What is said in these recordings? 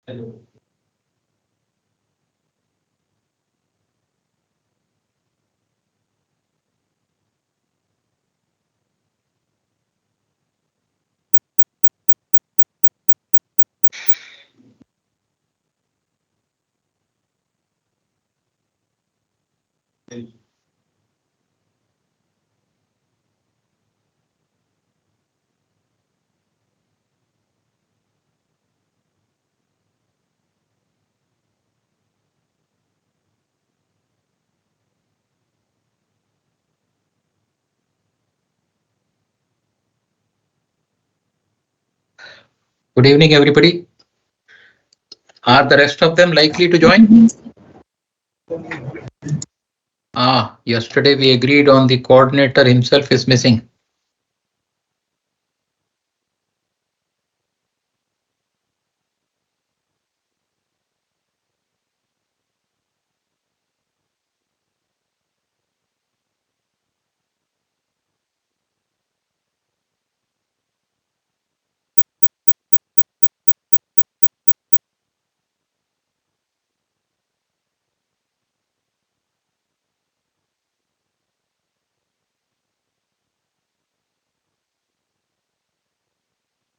Good evening, everybody. Are the rest of them likely to join? Yesterday we agreed on the coordinator himself is missing.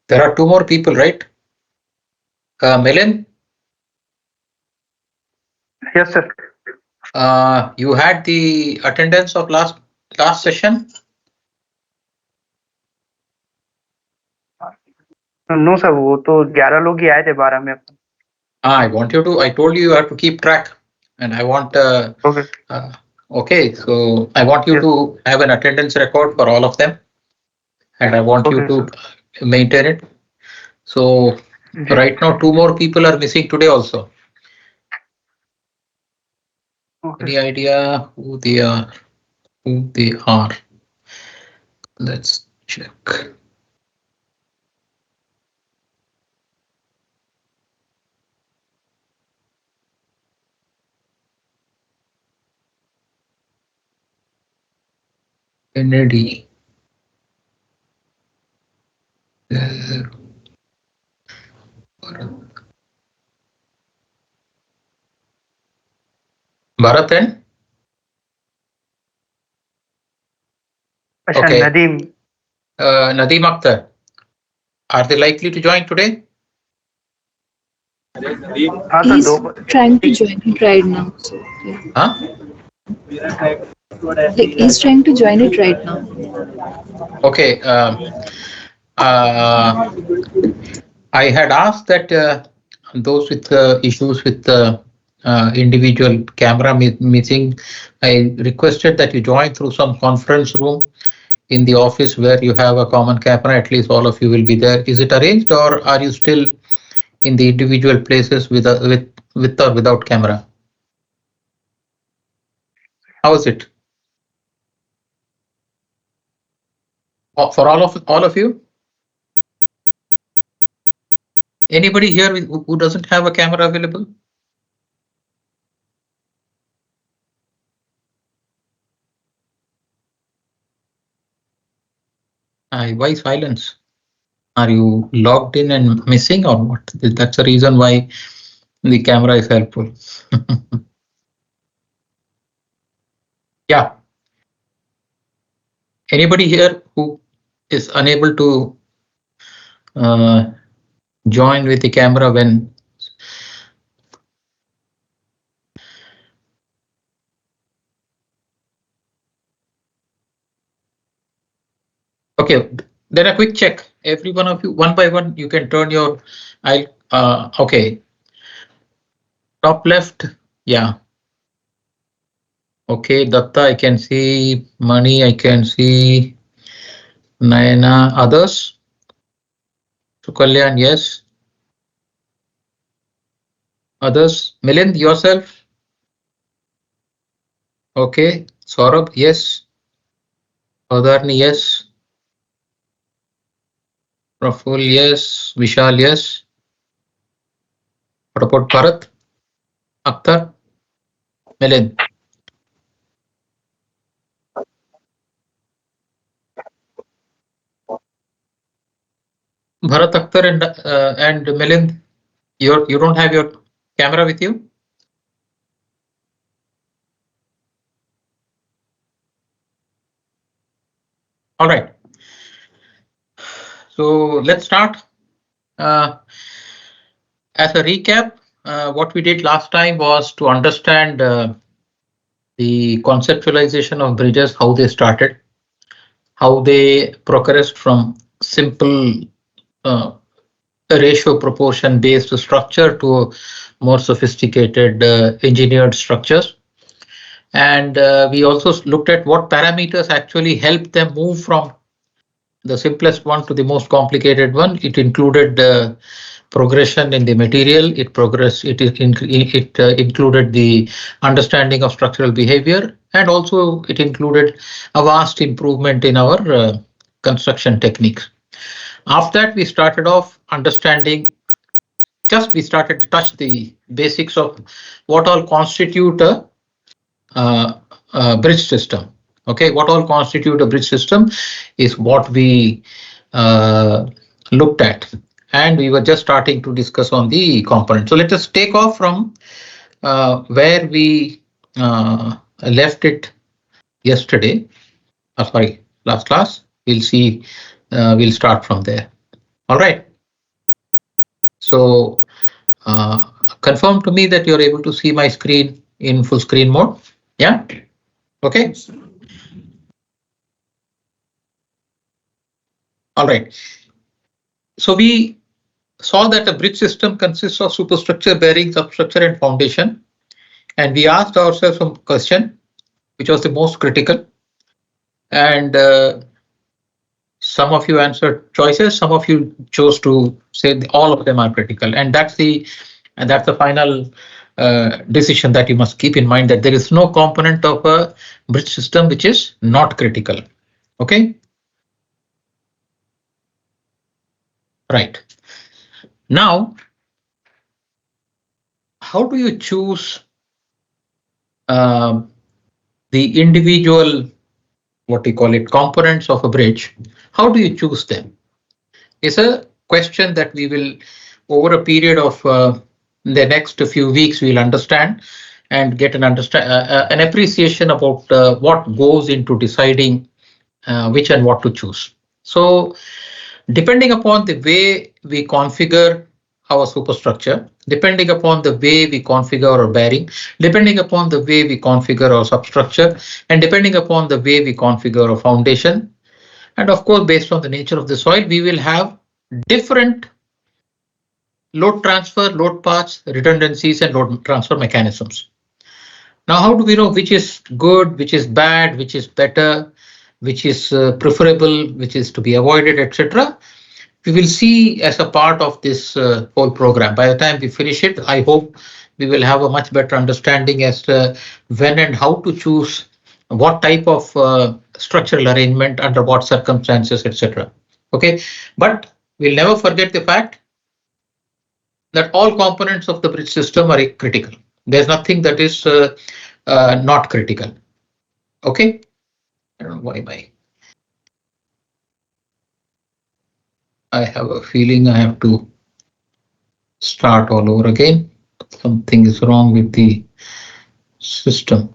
There are two more people, right? Milind, Yes, sir. you had the attendance of last session. No sir, वो तो 11 लोग ही आए थे 12 में अपन. I want you to. I told you have to keep track, and I want. Okay. Okay, so I want you Yes. to have an attendance record for all of them, and I want you Okay, to sir. maintain it. So जी. right now, two more people are missing today also. Okay. Any idea who they are? Who they are? Let's check. Kennedy. Bharat and? अच्छा, Okay. Nadeem. Nadeem Akhtar. Are they likely to join today? हाँ sir, He's दो. trying to join it right now. So, yeah. Huh? Like he's trying to join it right now. Okay. I had asked that those with issues with the individual camera missing, I requested that you join through some conference room in the office where you have a common camera. At least all of you will be there. Is it arranged, or are you still in the individual places with or without camera? How is it? For all of you? Anybody here who doesn't have a camera available? Why silence? Are you logged in and missing, or what? That's the reason why the camera is helpful. Yeah. Anybody here who is unable to join with the camera when? Okay, then a quick check. Every one of you, one by one, you can turn your. Okay. Top left, yeah. Okay, Datta, I can see. Mani, I can see. Nayana, others. Sukalyan, yes. Others, Milind, yourself. Okay, Saurabh, yes. Adarni, yes. Praful, yes. Vishal, yes. What about Bharat? Akhtar? Milind? Bharat, Akhtar and Milind? You don't have your camera with you? All right. So let's start. As a recap, what we did last time was to understand the conceptualization of bridges, how they started, how they progressed from simple ratio proportion based structure to more sophisticated engineered structures. And we also looked at what parameters actually help them move from the simplest one to the most complicated one. It included progression in the material. It included the understanding of structural behavior, and also it included a vast improvement in our construction techniques. After that, we started off understanding. We started to touch the basics of what all constitute a bridge system. Okay, what all constitute a bridge system is what we looked at, and we were just starting to discuss on the component. So let us take off from where we left it yesterday. Sorry, last class. We'll see. We'll start from there. All right. So confirm to me that you're able to see my screen in full screen mode. Yeah. Okay. All right. So we saw that a bridge system consists of superstructure, bearing, substructure, and foundation. And we asked ourselves some question, which was the most critical. And some of you answered choices, some of you chose to say all of them are critical. And that's the final decision that you must keep in mind, that there is no component of a bridge system which is not critical. Okay. Right. Now, how do you choose the individual, what we call it, components of a bridge? How do you choose them? It's a question that we will, over a period of the next few weeks, we'll understand and get an appreciation about what goes into deciding which and what to choose. So, depending upon the way we configure our superstructure, depending upon the way we configure our bearing, depending upon the way we configure our substructure, and depending upon the way we configure our foundation, and of course, based on the nature of the soil, we will have different load transfer, load paths, redundancies, and load transfer mechanisms. Now, how do we know which is good, which is bad, which is better, which is preferable, which is to be avoided, etc.? We will see as a part of this whole program. By the time we finish it, I hope we will have a much better understanding as to when and how to choose what type of structural arrangement under what circumstances, etc. Okay, but we'll never forget the fact that all components of the bridge system are critical. There's nothing that is not critical. Okay, I don't know why I have a feeling I have to start all over again. Something is wrong with the system.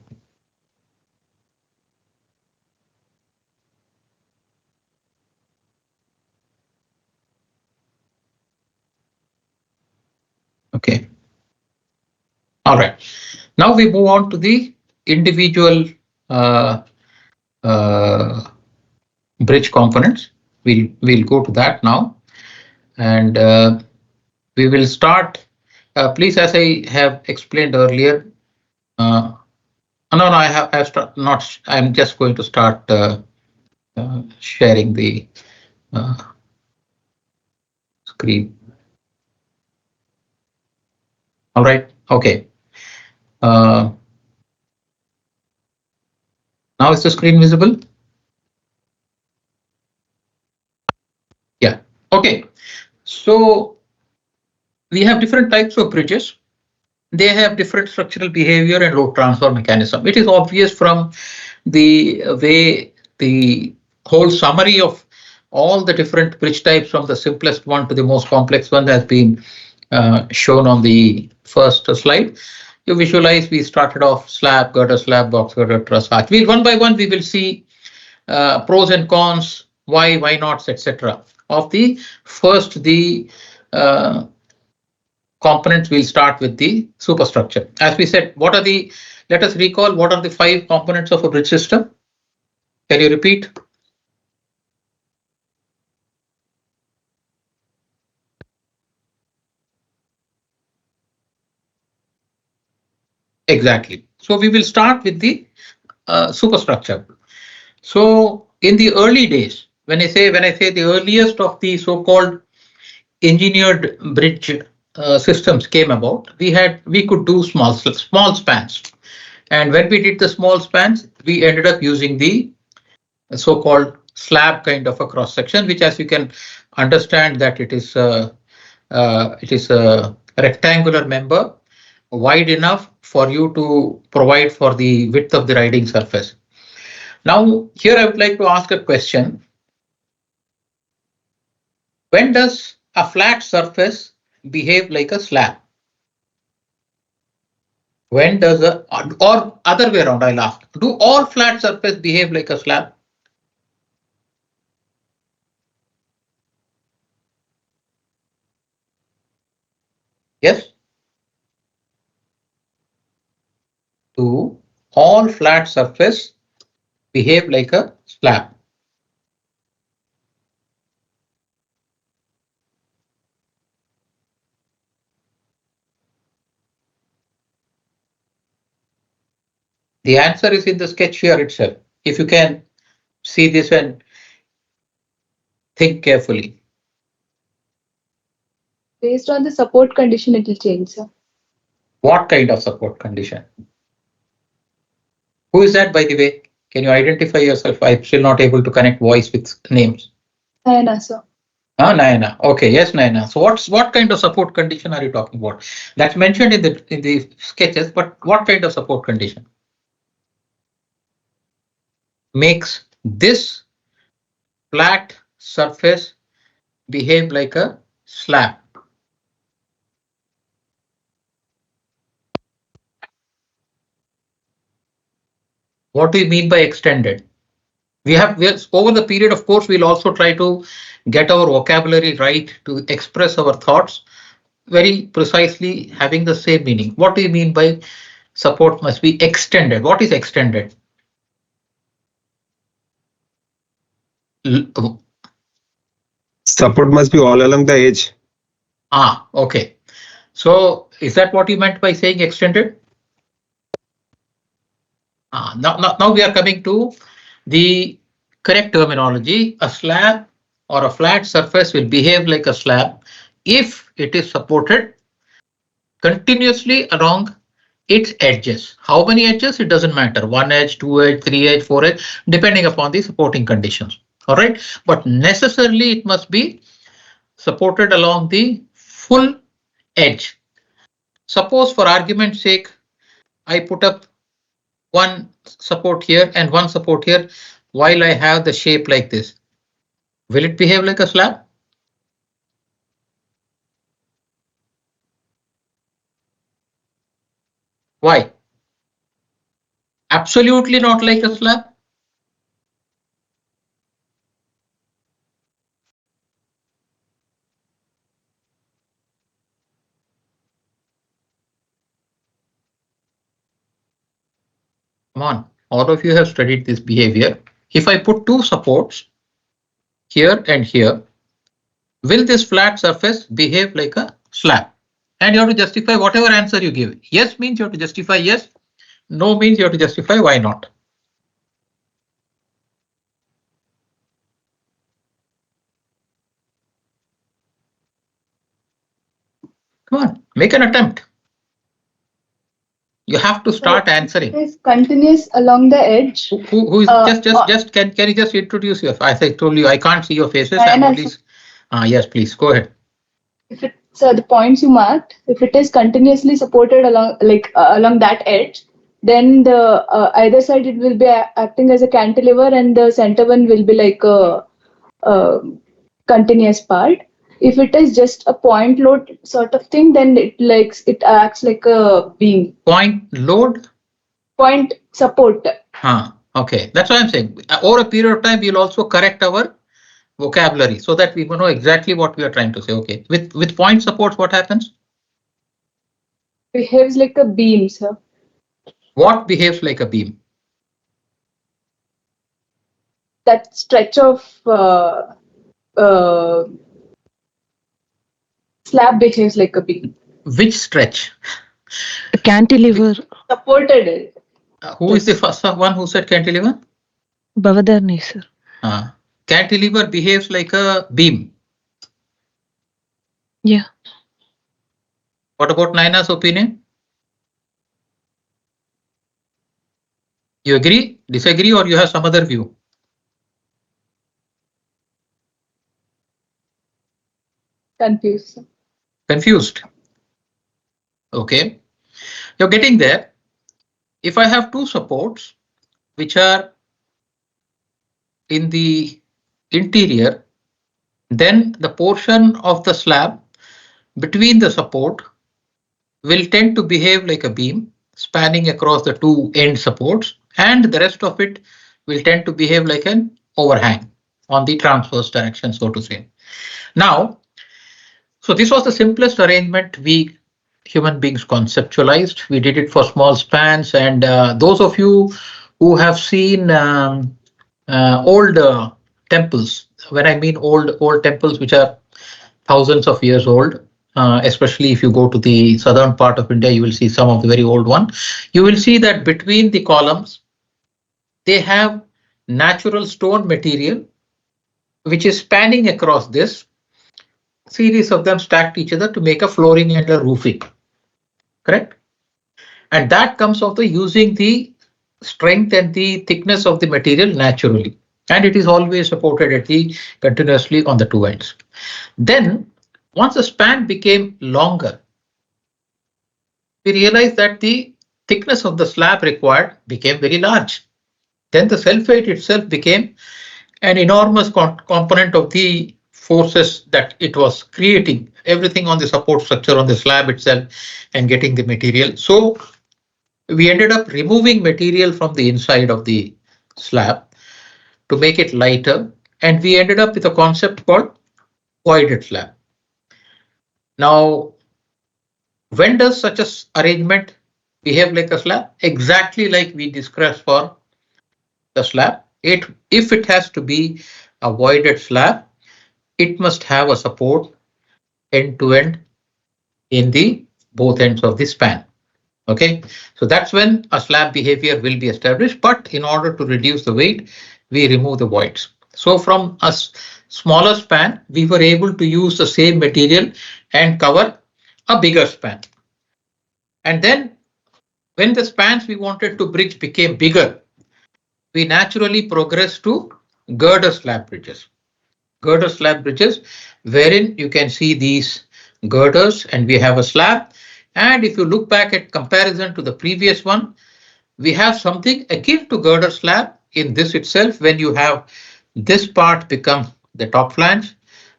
Okay. All right. Now we move on to the individual bridge components. We'll go to that now, and we will start. Please, as I have explained earlier. No, I have not. I'm just going to start sharing the screen. All right. Okay. Now is the screen visible? Yeah. Okay. So we have different types of bridges. They have different structural behavior and load transfer mechanism. It is obvious from the way the whole summary of all the different bridge types, from the simplest one to the most complex one, has been shown on the first slide. You visualize we started off slab, girder slab, box girder, truss arch. One by one we will see pros and cons, why nots, etc. Of the first the components. We'll start with the superstructure. As we said, let us recall what are the 5 components of a bridge system. Can you repeat? Exactly. So we will start with the superstructure. So in the early days, when I say the earliest of the so-called engineered bridge systems came about, we could do small spans, and when we did the small spans, we ended up using the so-called slab kind of a cross section, which, as you can understand, that it is a rectangular member wide enough for you to provide for the width of the riding surface. Now, here I would like to ask a question. When does a flat surface behave like a slab? When does or other way around, I'll ask, do all flat surfaces behave like a slab? Yes? Do all flat surfaces behave like a slab? The answer is in the sketch here itself. If you can see this and think carefully. Based on the support condition, it will change, sir. What kind of support condition? Who is that, by the way? Can you identify yourself? I'm still not able to connect voice with names. Nayana, sir. Nayana. Okay, yes, Nayana. So what kind of support condition are you talking about? That's mentioned in the sketches, but what kind of support condition makes this flat surface behave like a slab? What do you mean by extended? We have over the period, of course, we'll also try to get our vocabulary right to express our thoughts very precisely, having the same meaning. What do you mean by support must be extended? What is extended? Support must be all along the edge. Okay. So is that what you meant by saying extended? Now we are coming to the correct terminology. A slab or a flat surface will behave like a slab if it is supported continuously along its edges. How many edges? It doesn't matter. 1 edge, 2 edge, 3 edge, 4 edge, depending upon the supporting conditions. All right. But necessarily it must be supported along the full edge. Suppose, for argument's sake, I put up one support here and one support here while I have the shape like this. Will it behave like a slab? Why? Absolutely not like a slab. Come on, all of you have studied this behavior. If I put 2 supports here and here, will this flat surface behave like a slab? And you have to justify whatever answer you give. Yes means you have to justify yes. No means you have to justify why not. Come on, make an attempt. You have to start answering. It is continuous along the edge. Who is just can you just introduce yourself? As I told you, I can't see your faces. I'm only. Yes, please go ahead. If it's the points you marked, if it is continuously supported along along that edge, then the either side it will be acting as a cantilever, and the center one will be like a continuous part. If it is just a point load sort of thing, then it acts like a beam. Point load? Point support. Okay, that's what I'm saying. Over a period of time, we'll also correct our vocabulary so that we will know exactly what we are trying to say. Okay, with point supports, what happens? Behaves like a beam, sir. What behaves like a beam? That stretch of slab behaves like a beam. Which stretch? A cantilever. Supported it. Who is the first one who said cantilever? Bavadarni, sir. Cantilever behaves like a beam. Yeah. What about Naina's opinion? You agree, disagree, or you have some other view? Confused. Confused. Okay, you're getting there. If I have two supports which are in the interior, then the portion of the slab between the support will tend to behave like a beam spanning across the two end supports, and the rest of it will tend to behave like an overhang on the transverse direction, so to say. Now, so this was the simplest arrangement we human beings conceptualized. We did it for small spans, and those of you who have seen old temples, when I mean old temples which are thousands of years old, especially if you go to the southern part of India, you will see some of the very old one. You will see that between the columns, they have natural stone material which is spanning across this series of them stacked each other to make a flooring and a roofing. Correct? And that comes of the using the strength and the thickness of the material naturally. And it is always supported at the continuously on the two ends. Then once the span became longer, we realized that the thickness of the slab required became very large. Then the self-weight itself became an enormous component of the forces that it was creating, everything on the support structure on the slab itself and getting the material. So we ended up removing material from the inside of the slab to make it lighter, and we ended up with a concept called voided slab. Now, when does such a arrangement behave like a slab? Exactly like we discussed for the slab. If it has to be a voided slab, it must have a support end to end in the both ends of the span. Okay, so that's when a slab behavior will be established. But in order to reduce the weight, we remove the voids. So from a smaller span, we were able to use the same material and cover a bigger span. And then when the spans we wanted to bridge became bigger, we naturally progressed to girder slab bridges. Girder slab bridges, wherein you can see these girders and we have a slab. And if you look back at comparison to the previous one, we have something akin to girder slab in this itself, when you have this part become the top flange,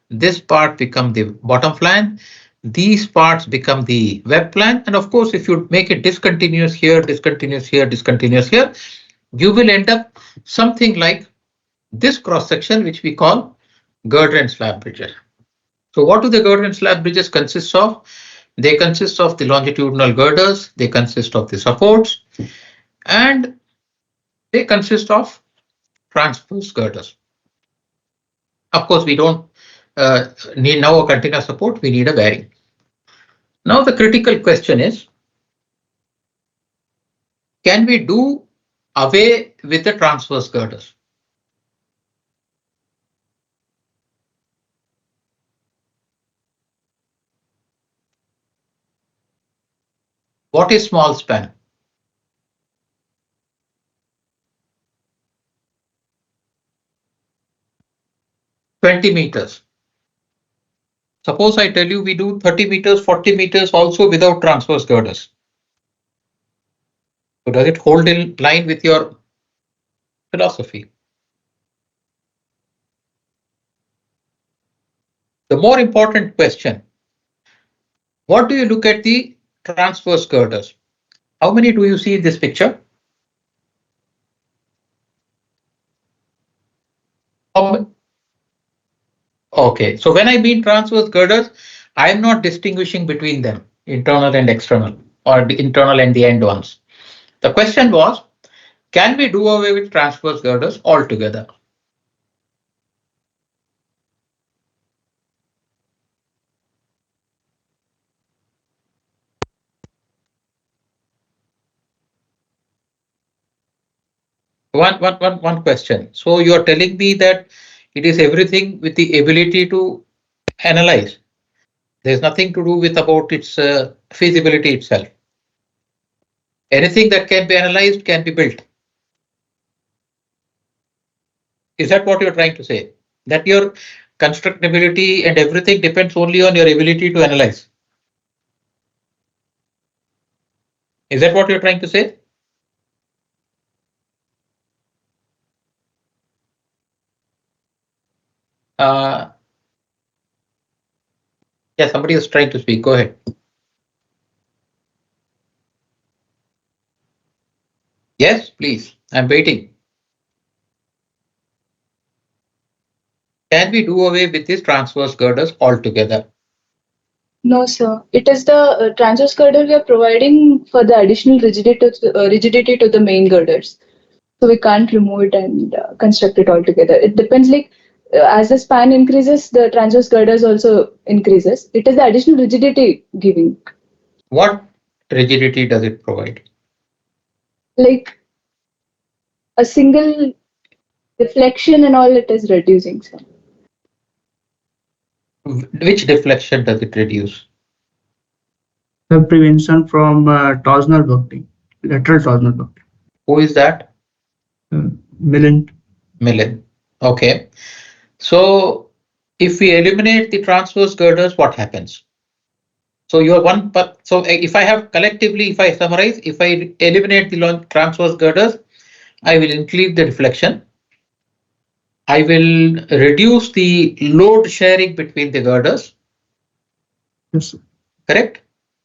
this part become the bottom flange, these parts become the web flange. And of course, if you make it discontinuous here, discontinuous here, discontinuous here, you will end up something like this cross section, which we call girder and slab bridges. So what do the girder and slab bridges consist of? They consist of the longitudinal girders, they consist of the supports, and they consist of transverse girders. Of course, we don't need now a continuous support, we need a bearing. Now the critical question is, can we do away with the transverse girders? What is small span? $20. Suppose I tell you we do 30 meters, 40 meters also without transverse girders. So does it hold in line with your philosophy? The more important question, what do you look at the transverse girders? How many do you see in this picture? Okay, so when I mean transverse girders, I am not distinguishing between them, internal and external, or the internal and the end ones. The question was, can we do away with transverse girders altogether? One question. So you are telling me that it is everything with the ability to analyze. There's nothing to do with about its feasibility itself. Anything that can be analyzed can be built. Is that what you're trying to say? That your constructability and everything depends only on your ability to analyze. Is that what you're trying to say? Yeah, somebody is trying to speak. Go ahead. Yes, please. I'm waiting. Can we do away with these transverse girders altogether? No, sir. It is the transverse girder we are providing for the additional rigidity to the main girders. So we can't remove it and construct it altogether. It depends, like as the span increases, the transverse girders also increases. It is the additional rigidity giving. What rigidity does it provide? Like a single deflection and all, it is reducing, sir. Which deflection does it reduce? The prevention from torsional buckling, lateral torsional buckling. Who is that? Millen. Okay. So if we eliminate the transverse girders, what happens? So you are one, but so if I have collectively, if I summarize, if I eliminate the transverse girders, I will increase the deflection. I will reduce the load sharing between the girders. Yes. Correct?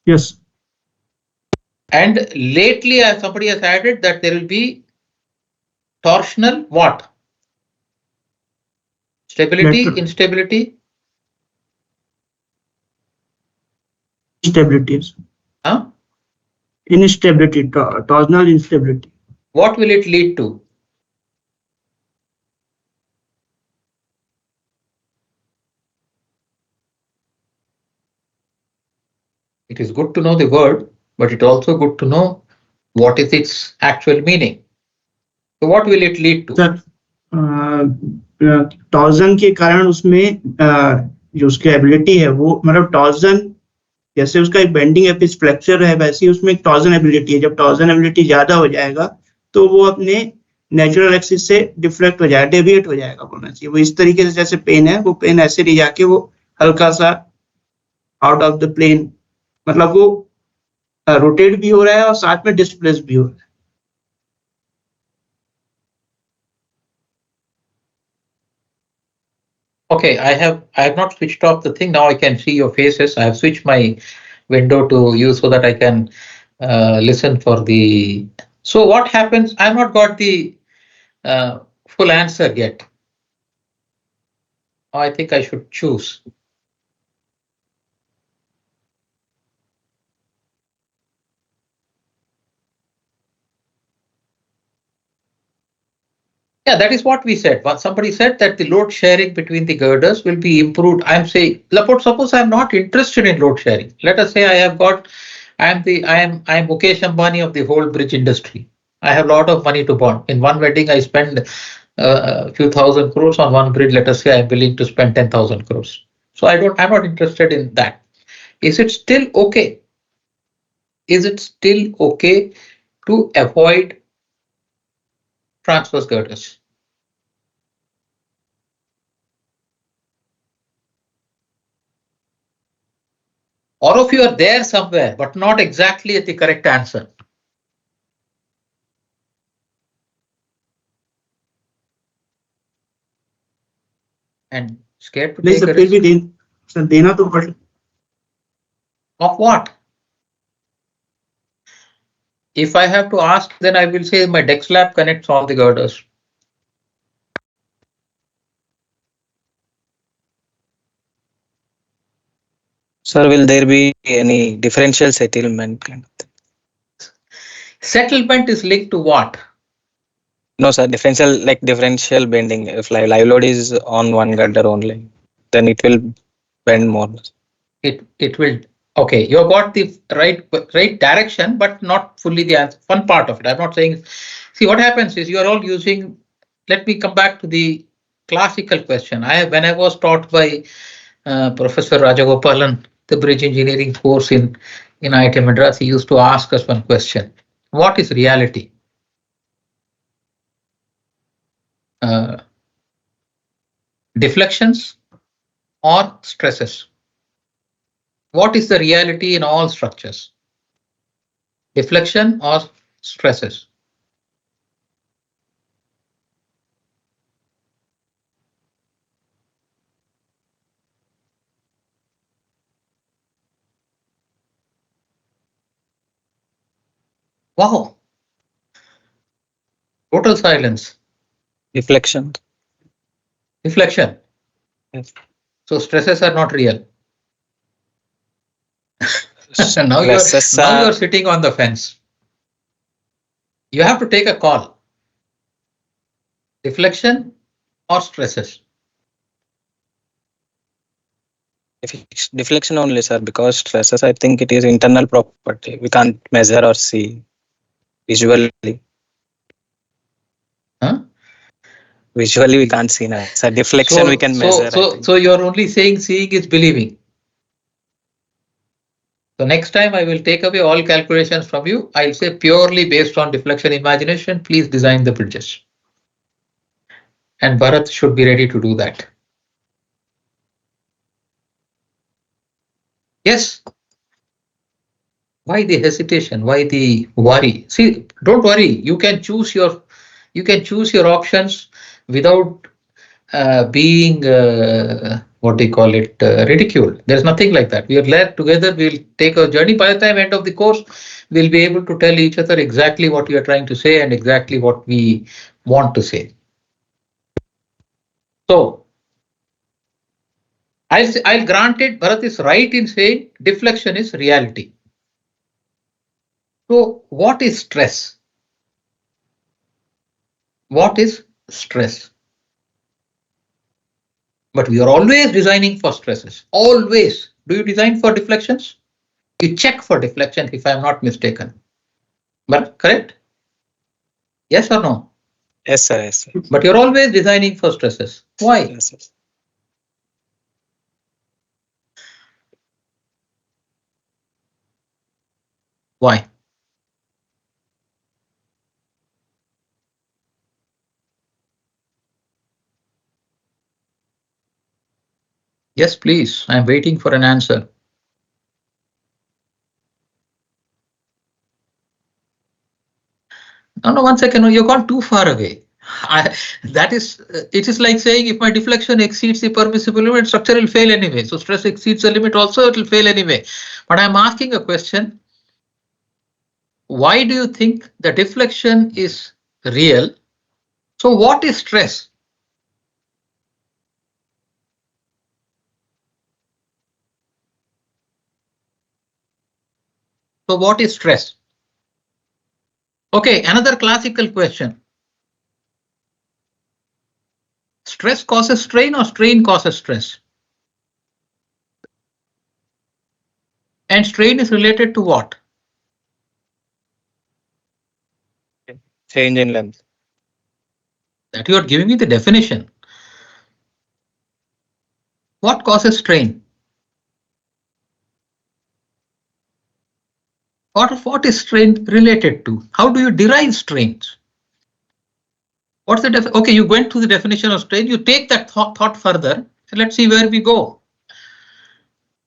Yes. And lately, somebody has added that there will be torsional what? Stability, Lateral. instability? Instabilities. Huh? Instability, torsional instability. What will it lead to? It is good to know the word, but it's also good to know what is its actual meaning. So what will it lead to? Sir torsion के कारण उसमें जो उसकी ability है वो मतलब torsion जैसे उसका एक बेंडिंग एपिस फ्लेक्चर है वैसे ही उसमें एक टॉर्जन एबिलिटी है. जब टॉर्जन एबिलिटी ज्यादा हो जाएगा तो वो अपने नेचुरल एक्सिस से डिफ्लेक्ट हो जाएगा, डेविएट हो जाएगा बोलना चाहिए. वो इस तरीके से जैसे पेन है वो पेन ऐसे नहीं जाके वो हल्का सा आउट ऑफ द प्लेन मतलब वो रोटेट भी हो रहा है और साथ में डिस्प्लेस भी हो रहा है. Okay, I have not switched off the thing. Now I can see your faces. I have switched my window to you so that I can listen for the. So what happens? I've not got the full answer yet. I think I should choose. Yeah, that is what we said. Somebody said that the load sharing between the girders will be improved. I'm saying, suppose I'm not interested in load sharing. Let us say I am Mukesh Ambani of the whole bridge industry. I have a lot of money to burn. In one wedding, I spend a few thousand crores. On one bridge. Let us say I'm willing to spend 10,000 crores. So I'm not interested in that. Is it still okay? Is it still okay to avoid transverse girders? All of you are there somewhere, but not exactly at the correct answer. And scared to नहीं take a sir फिर risk? भी sir देना तो पड़ Of what? If I have to ask, then I will say my deck slab connects all the girders. Sir, will there be any differential settlement kind of thing? Settlement is linked to what? No, sir, differential bending. If live load is on one girder only, then it will bend more. It will. Okay, you got the right direction, but not fully the answer. One part of it. I'm not saying. See, what happens is you are all using. Let me come back to the classical question. When I was taught by Professor Rajagopalan, the bridge engineering course in IIT Madras, he used to ask us one question: what is reality? Deflections or stresses? What is the reality in all structures? Deflection or stresses? Wow. Total silence. Deflection. Deflection. Yes. So stresses are not real. now Stresses you're are- sitting on the fence. You have to take a call. Deflection or stresses? Deflection only, sir, because stresses, I think it is internal property. We can't measure or see visually. Huh? Visually, we can't see now. So deflection we can measure. I think. So you're only saying seeing is believing. So next time I will take away all calculations from you. I'll say purely based on deflection imagination, please design the bridges. And Bharat should be ready to do that. Yes. Why the hesitation? Why the worry? See, don't worry. You can choose your options without being what do you call it, ridiculed. There's nothing like that. We are led together. We'll take a journey. By the time end of the course, we'll be able to tell each other exactly what we are trying to say and exactly what we want to say. So I'll grant it. Bharat is right in saying deflection is reality. So what is stress? What is stress? But we are always designing for stresses. Always. Do you design for deflections? You check for deflection, if I'm not mistaken. But correct? Yes or no? Yes, sir. Yes, sir. But you're always designing for stresses. Why? Yes, yes. Why? Yes, please. I'm waiting for an answer. No, 1 second. You've gone too far away. It is like saying if my deflection exceeds the permissible limit, structure will fail anyway. So stress exceeds the limit also, it will fail anyway. But I'm asking a question. Why do you think the deflection is real? So what is stress? So what is stress? Okay, another classical question. Stress causes strain or strain causes stress? And strain is related to what? Change in length. That you are giving me the definition. What causes strain? What is strain related to? How do you derive strains? What's the okay, you went to the definition of strain, you take that thought further, and let's see where we go.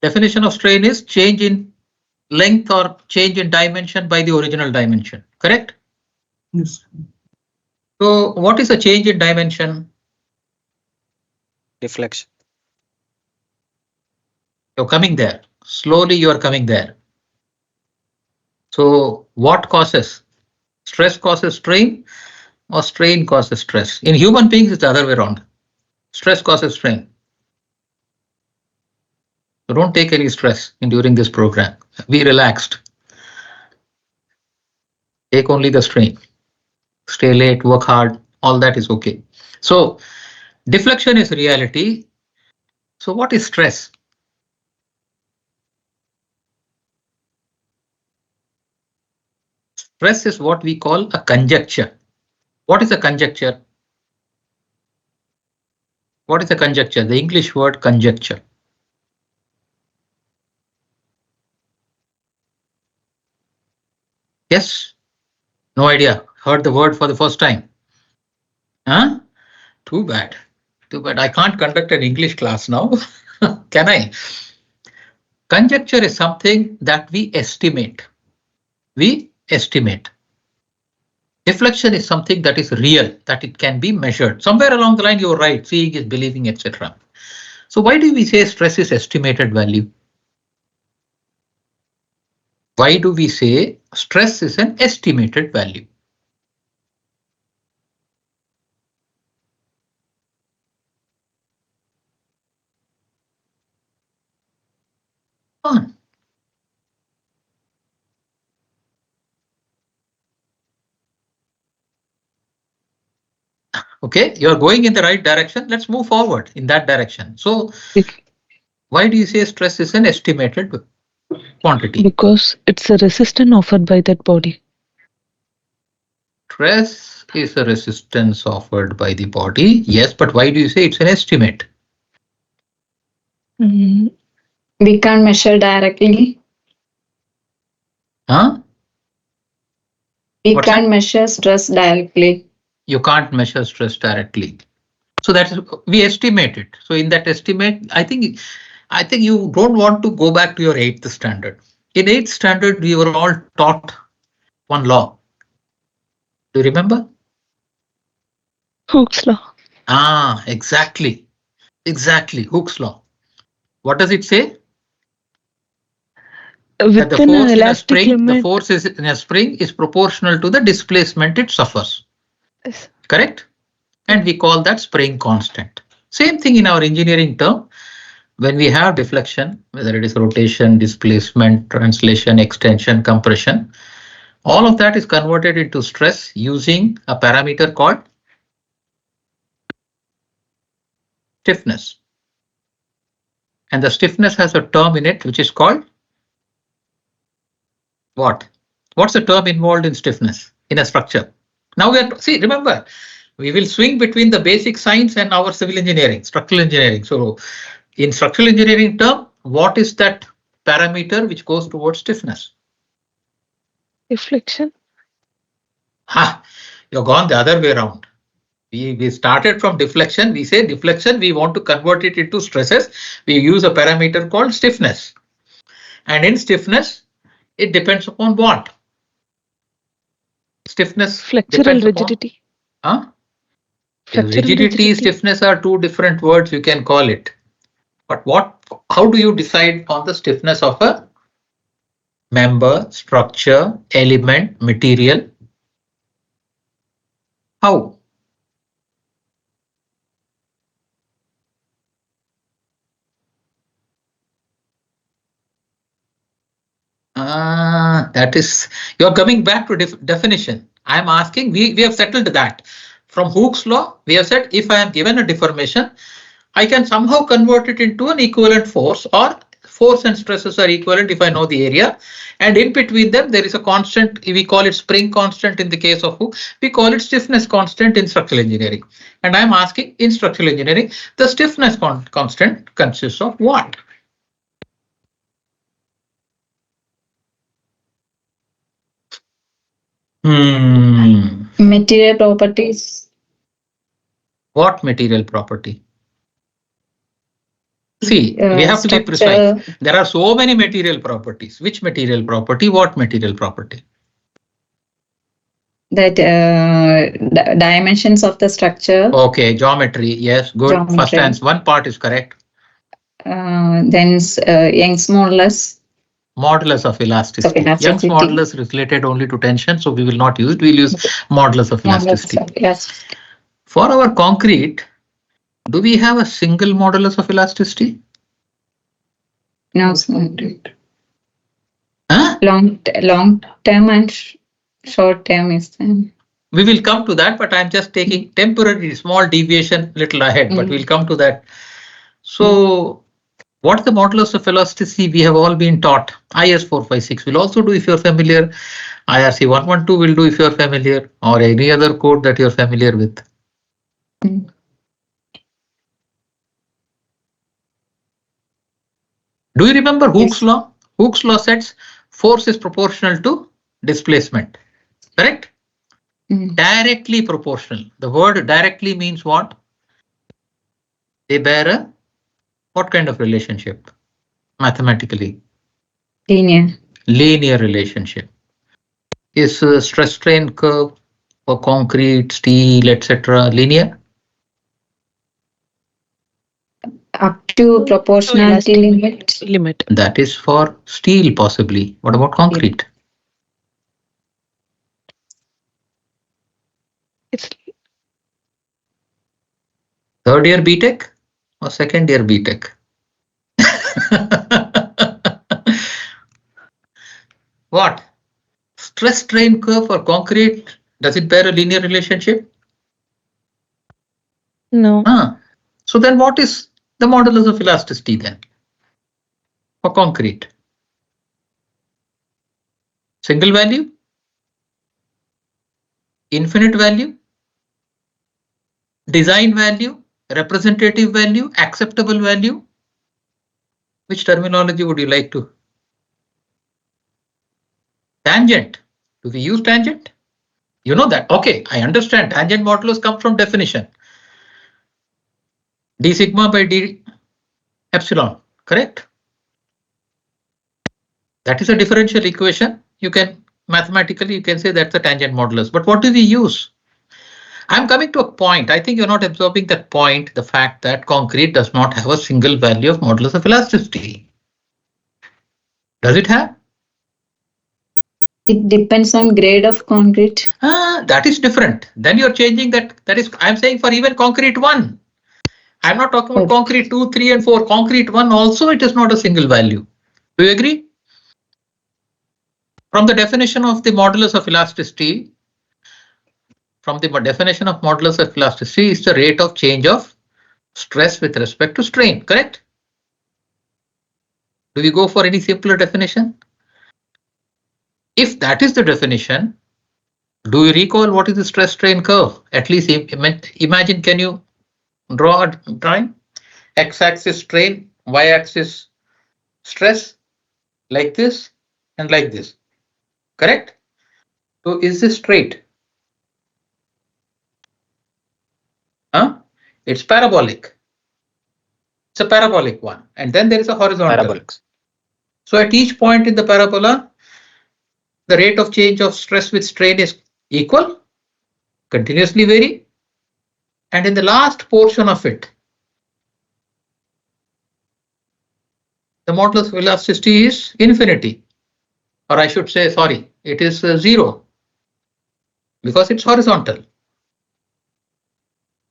Definition of strain is change in length or change in dimension by the original dimension, correct? Yes. So what is a change in dimension? Deflection. You're coming there. Slowly you are coming there. So what causes? Stress causes strain or strain causes stress? In human beings, it's the other way around. Stress causes strain. So don't take any stress during this program. Be relaxed. Take only the strain. Stay late, work hard, all that is okay. So deflection is reality. So what is stress? Stress is what we call a conjecture. What is a conjecture? What is a conjecture? The English word conjecture. Yes? No idea. Heard the word for the first time. Huh? Too bad. Too bad. I can't conduct an English class now. Can I? Conjecture is something that we estimate. We estimate. Deflection is something that is real, that it can be measured. Somewhere along the line, you're right. Seeing is believing, etc. So why do we say stress is estimated value? Why do we say stress is an estimated value? On. Okay, you're going in the right direction. Let's move forward in that direction. So why do you say stress is an estimated quantity? Because it's a resistance offered by that body. Stress is a resistance offered by the body. Yes, but why do you say it's an estimate? We can't measure directly. Huh? We What's can't that? measure stress directly. You can't measure stress directly. So that is, we estimate it. So in that estimate, I think you don't want to go back to your 8th standard. In 8th standard, we were all taught one law. Do you remember? Hooke's law. Ah, exactly. Exactly. Hooke's law. What does it say? That the Within an force in a elastic spring, the limit. force is in a spring is proportional to the displacement it suffers. Yes. Correct? And we call that spring constant. Same thing in our engineering term. When we have deflection, whether it is rotation, displacement, translation, extension, compression, all of that is converted into stress using a parameter called stiffness. And the stiffness has a term in it which is called what? What's the term involved in stiffness in a structure? Now remember, we will swing between the basic science and our civil engineering, structural engineering. So in structural engineering term, what is that parameter which goes towards stiffness? Deflection. You've gone the other way around. We started from deflection. We say deflection, we want to convert it into stresses. We use a parameter called stiffness. And in stiffness, it depends upon what? Stiffness. Flexural rigidity. Huh? Flexural Rigidity, stiffness are two different words you can call it. But how do you decide on the stiffness of a member, structure, element, material? How? That is, you're coming back to definition. I'm asking, we have settled that. From Hooke's law, we have said if I am given a deformation, I can somehow convert it into an equivalent force, or force and stresses are equivalent if I know the area. And in between them, there is a constant. We call it spring constant in the case of Hooke. We call it stiffness constant in structural engineering. And I'm asking, in structural engineering, the stiffness constant consists of what? Material properties. What material property? See, we have to be precise. There are so many material properties. Which material property? What material property? That dimensions of the structure. Okay, geometry. Yes, good. Geometry. First answer, one part is correct. then Young's modulus. Modulus of elasticity. Of elasticity. Young's modulus is related only to tension, so we will not use it. We'll use modulus of elasticity. Modulus of elasticity. For our concrete, do we have a single modulus of elasticity? No, sir. Huh? Long term and short term is then. We will come to that, but I'm just taking temporary small deviation little ahead, but we'll come to that. So what's the modulus of elasticity? We have all been taught. IS 456 will also do if you're familiar. IRC 112 will do if you're familiar, or any other code that you're familiar with. Do you remember Hooke's law? Hooke's law says force is proportional to displacement, correct? Directly proportional. The word directly means what? They bear a what kind of relationship? Mathematically? Linear. Linear relationship. Is a stress strain curve for concrete, steel, etc. linear? Up to proportionality limit. That is for steel possibly. What about concrete? It's Third year BTech or second year BTech? What? Stress strain curve for concrete, does it bear a linear relationship? no. So then what is the modulus of elasticity then for concrete? Single value? Infinite value? Design value? Representative value? Acceptable value? Which terminology would you like to? Tangent. Do we use tangent? You know that. Okay, I understand. Tangent modulus comes from definition. D sigma by D epsilon, correct? That is a differential equation. You can mathematically, you can say that's a tangent modulus. But what do we use? I'm coming to a point. I think you're not absorbing that point, the fact that concrete does not have a single value of modulus of elasticity. Does it have? It depends on grade of concrete. That is different. Then you're changing that. That is, I'm saying for even concrete 1. I'm not talking about concrete 2, 3 and 4. Concrete 1 also it is not a single value. Do you agree? From the definition of the modulus of elasticity, is the rate of change of stress with respect to strain, correct? Do we go for any simpler definition? If that is the definition, do you recall what is the stress strain curve? At least imagine, can you draw a drawing? X-axis strain, Y-axis stress, like this and like this, correct? So is this straight? It's parabolic. It's a parabolic one, and then there is a horizontal. Parabolic. So at each point in the parabola, the rate of change of stress with strain is equal, continuously vary, and in the last portion of it, the modulus of elasticity is infinity, or I should say, sorry, it is 0 because it's horizontal.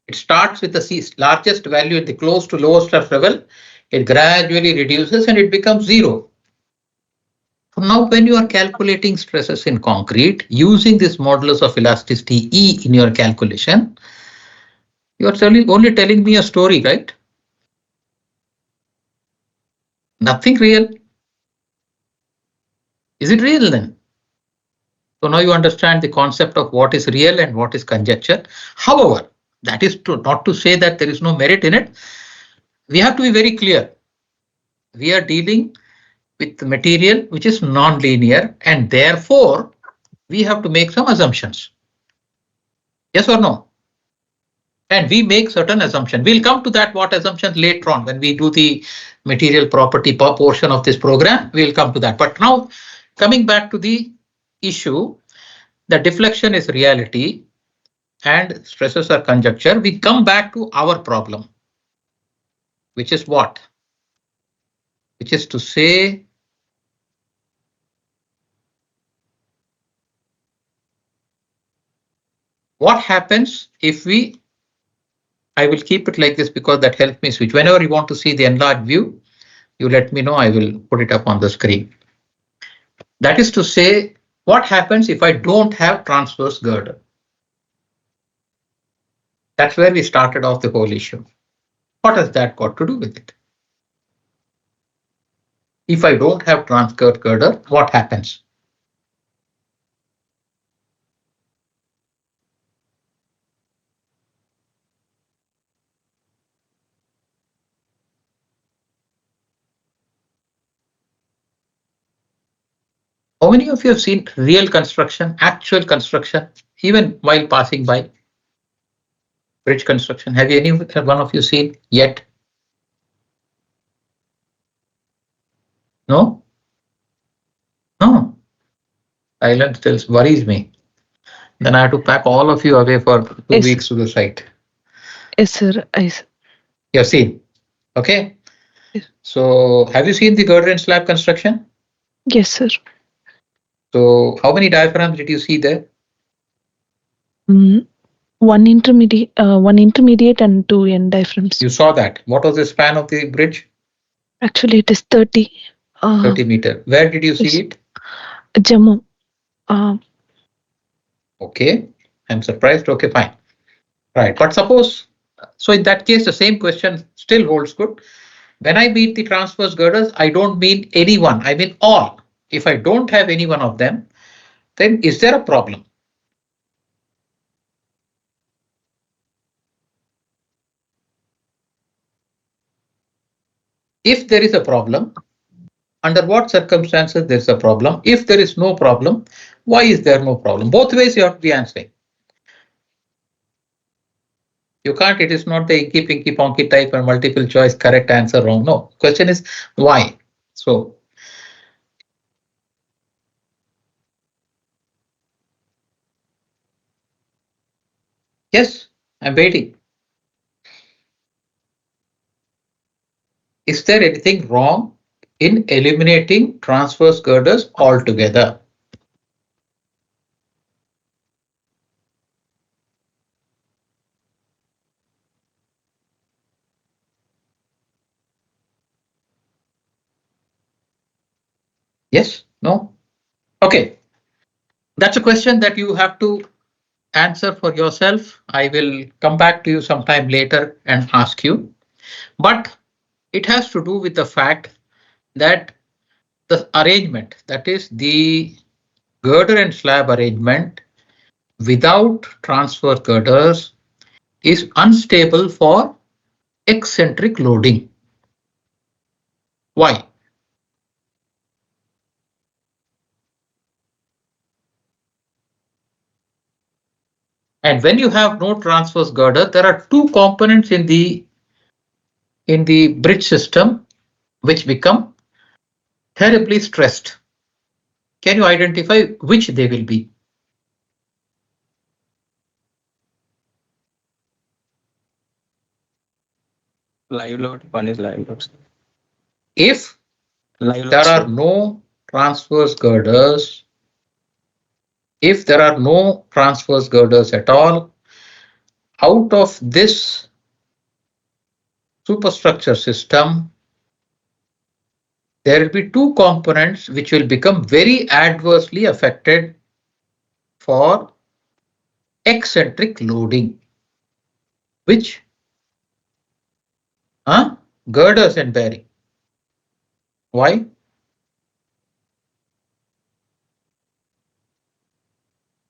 It starts with the largest value at the close to lowest stress level. It gradually reduces and it becomes 0. So now when you are calculating stresses in concrete using this modulus of elasticity E in your calculation, you are only telling me a story, right? Nothing real. Is it real then? So now you understand the concept of what is real and what is conjecture. However, that is not to say that there is no merit in it. We have to be very clear. We are dealing with material which is non-linear, and therefore we have to make some assumptions. Yes or no? And we make certain assumptions. We'll come to that, what assumptions later on when we do the material property portion of this program. We'll come to that. But now coming back to the issue, that deflection is reality and stresses are conjecture. We come back to our problem, which is what? which is to say what happens if I will keep it like this because that helps me switch. Whenever you want to see the enlarged view, you let me know, I will put it up on the screen. That is to say, what happens if I don't have transverse girder? That's where we started off the whole issue. What has that got to do with it? If I don't have transverse girder, what happens? How many of you have seen real construction, actual construction, even while passing by? Bridge construction. Have any one of you seen yet? No? No. Silence still worries me. Then I have to pack all of you away for 2 Yes. weeks to the site. Yes, sir. Yes. You have seen. Okay. Yes. So have you seen the girder and slab construction? Yes, sir. So how many diaphragms did you see there? One intermediate and 2 end diaphragms. You saw that. What was the span of the bridge? Actually, it is 30. 30 meter. Where did you see yes. it? Jammu. Okay. I'm surprised. Okay, fine. Right. But suppose, so in that case, the same question still holds good. When I mean the transverse girders, I don't mean any one. I mean all. If I don't have any one of them, then is there a problem? If there is a problem, under what circumstances there is a problem? If there is no problem, why is there no problem? Both ways you have to be answering. You can't, it is not the inky pinky ponky type and multiple choice correct answer wrong. No, question is why? So yes, I'm waiting. Is there anything wrong in eliminating transverse girders altogether? Yes? No? Okay. That's a question that you have to answer for yourself. I will come back to you sometime later and ask you. But it has to do with the fact that the arrangement, that is the girder and slab arrangement without transverse girders is unstable for eccentric loading. Why? And when you have no transverse girder, there are two components in the bridge system which become terribly stressed. Can you identify which they will be? Live load. One is live load. If Live load. there are no transverse girders, if there are no transverse girders at all, out of this superstructure system, there will be two components which will become very adversely affected for eccentric loading. Which? Girders and bearing. Why?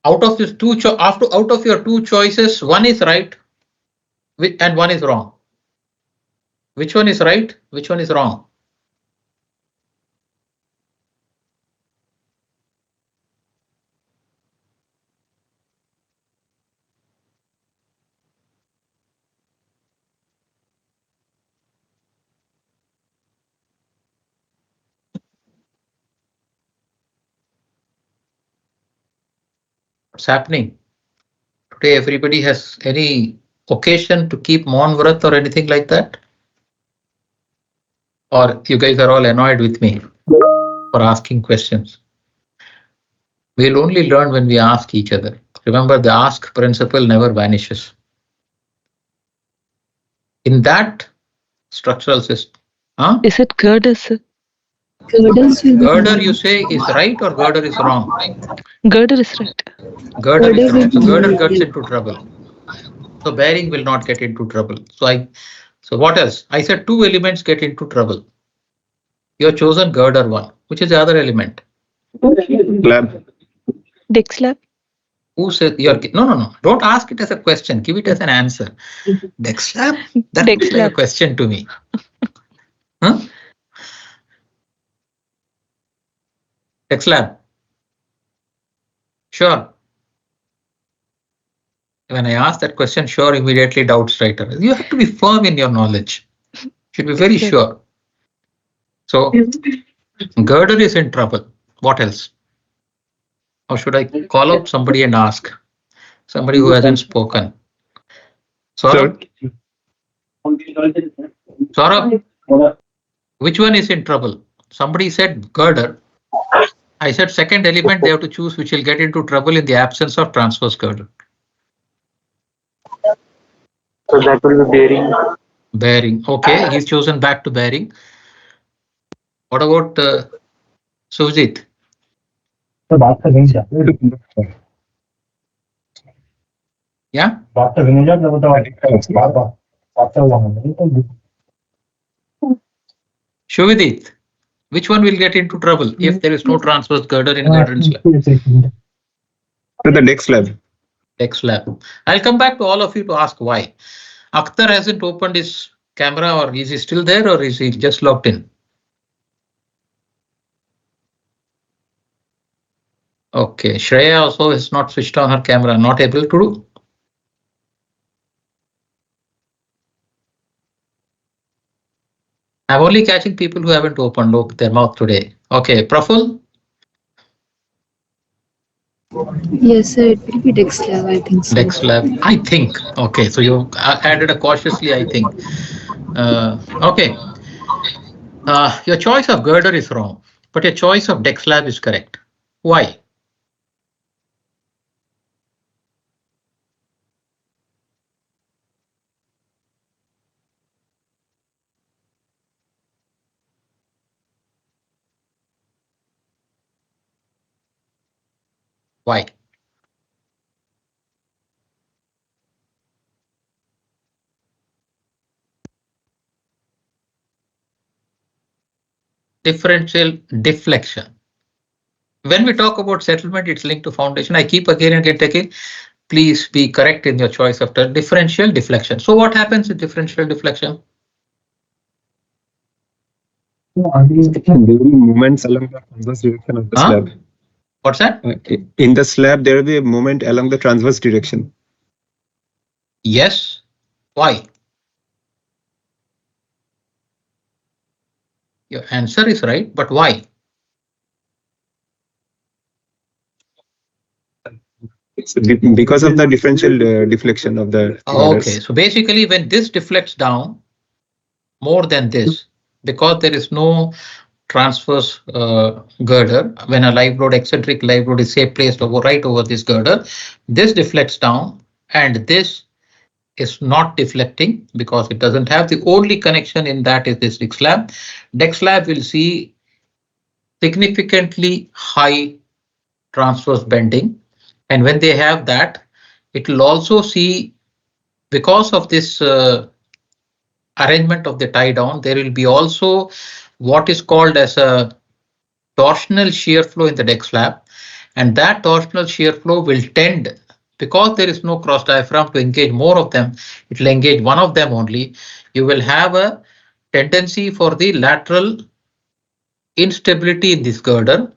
Out of these two, out of your two choices, one is right and one is wrong. Which one is right? Which one is wrong? What's happening? Today everybody has any occasion to keep Maun Vrat or anything like that? Or you guys are all annoyed with me for asking questions? We'll only learn when we ask each other. Remember, the ask principle never vanishes. In that structural system, huh? Is it girder, sir? Girders will be Girder, you say, is right or girder is wrong? Girder is right. Girder is Girder will right. So be girder right. gets into trouble. So bearing will not get into trouble. So what else? I said two elements get into trouble. You have chosen girder one. Which is the other element? Slab. Deck slab. Who said no. Don't ask it as a question. Give it as an answer. Deck slab? That Deck looks like a slab. question to me. Huh? Deck slab. Sure. When I ask that question, sure immediately doubts right away. You have to be firm in your knowledge. Should be very Yes. sure. So girder is in trouble. What else? Or should I call out somebody and ask? Somebody who hasn't spoken. Saurabh? Saurabh, which one is in trouble? Somebody said girder. I said second element they have to choose which will get into trouble in the absence of transverse girder. So that will be bearing. Bearing. Okay, he's chosen back to bearing. What about Sujit? Yeah? Shubhadip, which one will get into trouble if there is no transverse girder in girder and slab? To the deck slab. Deck slab. I'll come back to all of you to ask why. Akhtar hasn't opened his camera, or is he still there, or is he just logged in? Okay, Shreya also has not switched on her camera, not able to do. I'm only catching people who haven't opened their mouth today. Okay, Praful? Yes, sir. It will be deck slab, I think so. Deck slab, I think. Okay, so you added a cautiously, I think. Okay. Your choice of girder is wrong, but your choice of deck slab is correct. Why? Why? Differential deflection. When we talk about settlement, it's linked to foundation. I keep again and again taking, please be correct in your choice of term. Differential deflection. So what happens with differential deflection? There will be movements along the transverse direction of the slab. What's that? In the slab, there will be a movement along the transverse direction. Yes. Why? Your answer is right, but why? It's because of the differential deflection of the borders. Okay, so basically when this deflects down more than this, because there is no transverse girder, when a live load, eccentric live load is say placed over right over this girder, this deflects down and this is not deflecting because it doesn't have the only connection in that is this deck slab. Deck slab will see significantly high transverse bending, and when they have that, it will also see, because of this arrangement of the tie down, there will be also what is called as a torsional shear flow in the deck slab, and that torsional shear flow will tend, because there is no cross diaphragm, to engage more of them. It will engage one of them only. You will have a tendency for the lateral instability in this girder,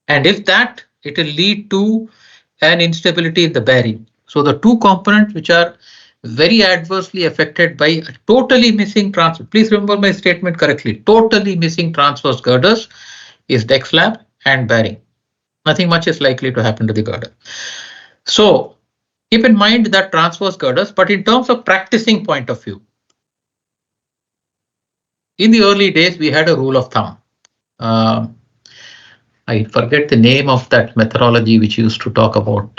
and if that, it will lead to an instability in the bearing. So the two components which are very adversely affected by totally missing transverse, please remember my statement correctly, totally missing transverse girders is deck slab and bearing. Nothing much is likely to happen to the girder. So keep in mind that transverse girders, but in terms of practicing point of view, in the early days, we had a rule of thumb. I forget the name of that methodology which used to talk about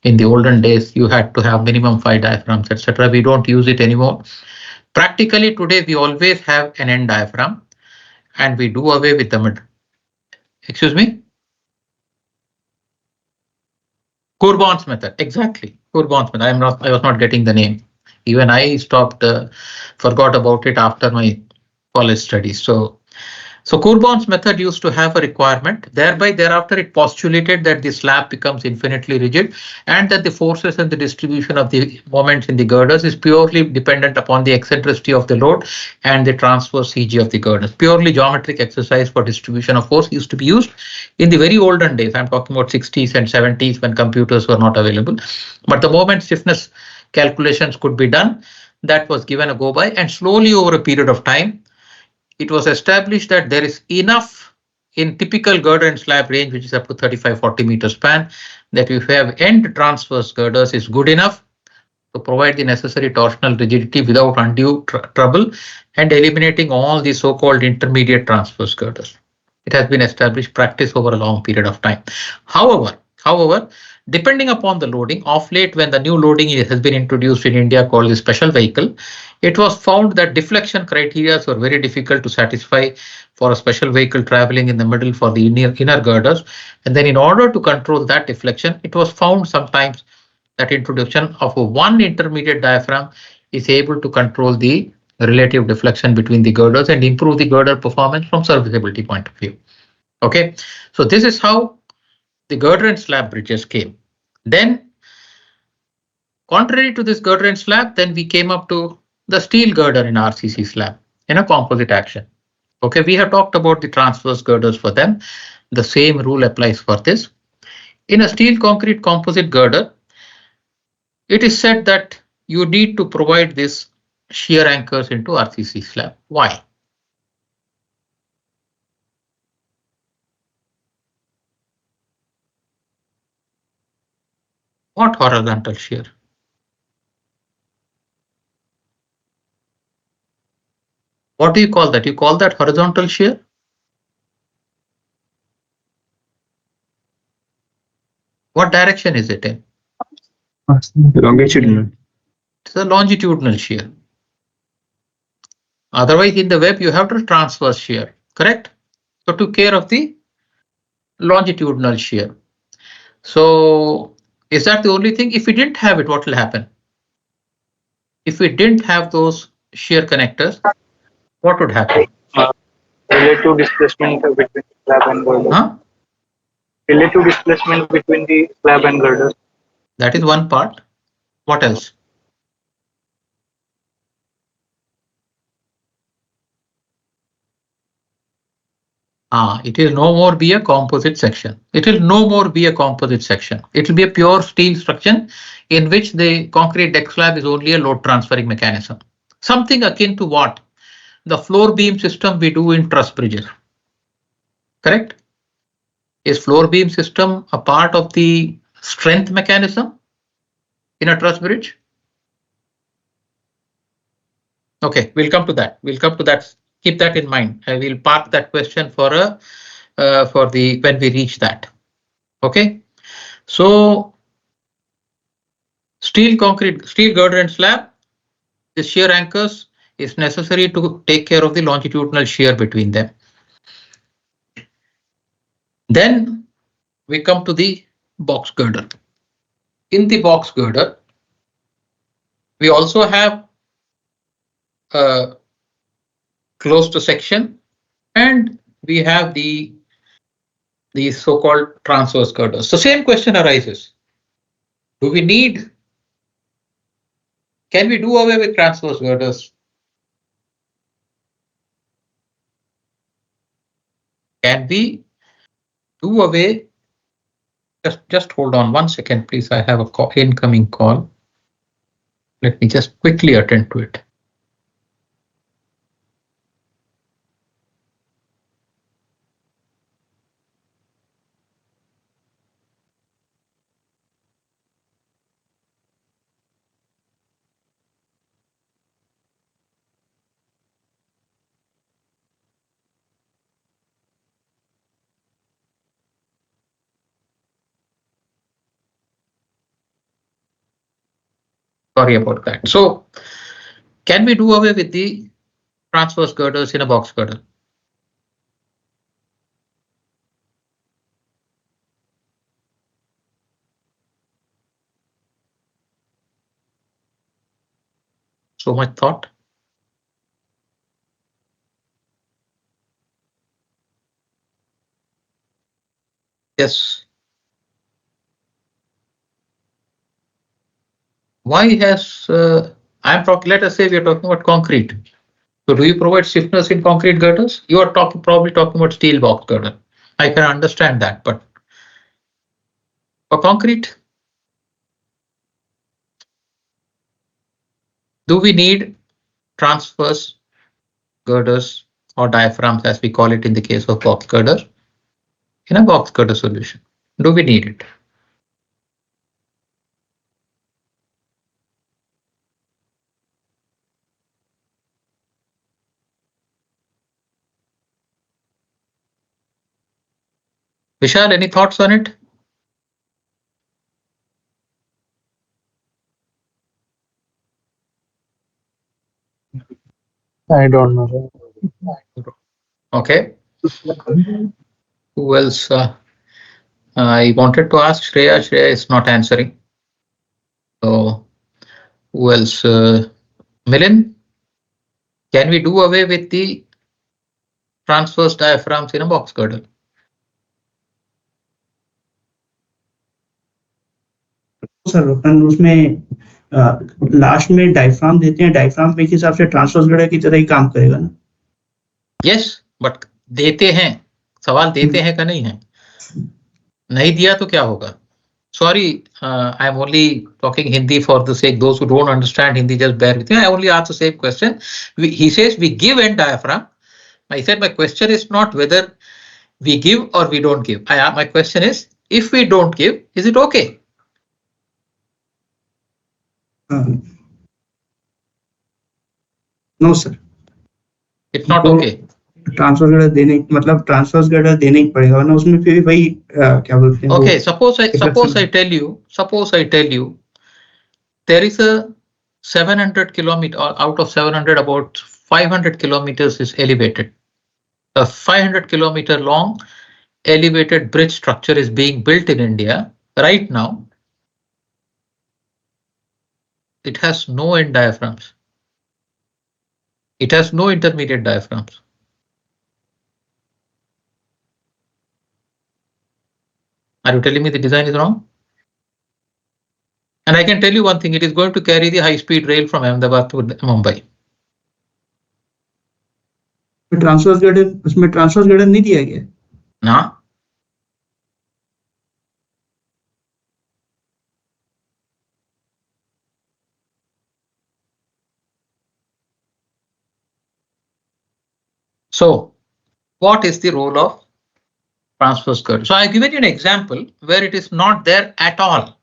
in the olden days, you had to have minimum 5 diaphragms, etc. We don't use it anymore. Practically today, we always have an end diaphragm and we do away with the mid. Excuse me? Courbon's method, exactly. Courbon's method. I was not getting the name. Even I stopped, forgot about it after my college studies. So Courbon's method used to have a requirement. Thereby, thereafter, it postulated that the slab becomes infinitely rigid and that the forces and the distribution of the moments in the girders is purely dependent upon the eccentricity of the load and the transverse CG of the girders. Purely geometric exercise for distribution of force used to be used in the very olden days. I'm talking about 60s and 70s when computers were not available. But the moment stiffness calculations could be done, that was given a go by, and slowly over a period of time, it was established that there is enough in typical girder and slab range, which is up to 35-40 meter span, that if you have end transverse girders is good enough to provide the necessary torsional rigidity without undue trouble and eliminating all the so-called intermediate transverse girders. It has been established practice over a long period of time. However, depending upon the loading, of late when the new loading has been introduced in India called the special vehicle, it was found that deflection criteria were very difficult to satisfy for a special vehicle traveling in the middle for the inner girders. And then in order to control that deflection, it was found sometimes that introduction of one intermediate diaphragm is able to control the relative deflection between the girders and improve the girder performance from serviceability point of view. Okay, so this is how the girder and slab bridges came. Then, contrary to this girder and slab, then we came up to the steel girder in RCC slab in a composite action. Okay, we have talked about the transverse girders for them. The same rule applies for this. In a steel concrete composite girder, it is said that you need to provide this shear anchors into RCC slab. Why? What horizontal shear? What do you call that? You call that horizontal shear? What direction is it in? Longitudinal. It's a longitudinal shear. Otherwise, in the web, you have to transverse shear, correct? So took care of the longitudinal shear. So is that the only thing? If we didn't have it, what will happen? If we didn't have those shear connectors, what would happen? Relative displacement between slab and girders. Huh? Relative displacement between the slab and girders. That is one part. What else? It will no more be a composite section. It will no more be a composite section. It will be a pure steel structure in which the concrete deck slab is only a load transferring mechanism. Something akin to what? The floor beam system we do in truss bridges. Correct? Is floor beam system a part of the strength mechanism in a truss bridge? Okay, we'll come to that. We'll come to that. Keep that in mind. I will park that question for when we reach that. Okay, so steel girder and slab, the shear anchors is necessary to take care of the longitudinal shear between them. Then we come to the box girder. In the box girder, we also have a closed section and we have the so-called transverse girders. So same question arises. Can we do away with transverse girders? Can we do away? Just hold on 1 second, please. I have a incoming call. Let me just quickly attend to it. Sorry about that. So can we do away with the transverse girders in a box girder? So much thought. Yes. Why has I'm talking? Let us say we are talking about concrete. So do you provide stiffness in concrete girders? You are probably talking about steel box girder. I can understand that, but for concrete, do we need transverse girders or diaphragms, as we call it in the case of box girder, in a box girder solution? Do we need it? Vishal, any thoughts on it? I don't know. Okay. Who else? I wanted to ask Shreya. Shreya is not answering. So who else? Milind, can we do away with the transverse diaphragms in a box girder? Sir अपन उसमें last में diaphragm देते हैं, diaphragm पे के हिसाब से transverse girder की तरह ही काम करेगा ना? यस, बट देते हैं, सवाल देते हैं का नहीं है, नहीं दिया तो क्या होगा? Sorry, I am only talking Hindi for the sake. Those who don't understand Hindi, just bear with me. I only ask the same question. He says we give end diaphragm. I said my question is not whether we give or we don't give. My question is, if we don't give, is it okay? No sir. It's not okay. Transverse girder देने, मतलब transverse girder देने ही पड़ेगा, वरना उसमें फिर वही क्या बोलते हैं? Okay, suppose I tell you there is a 700 kilometer, out of 700 about 500 kilometers is elevated. A 500 kilometer long elevated bridge structure is being built in India right now. It has no end diaphragms. It has no intermediate diaphragms. Are you telling me the design is wrong? And I can tell you one thing, it is going to carry the high-speed rail from Ahmedabad to Mumbai. Transverse girder, उसमें transverse girder नहीं दिया गया ना? So what is the role of transverse girder? So I've given you an example where it is not there at all,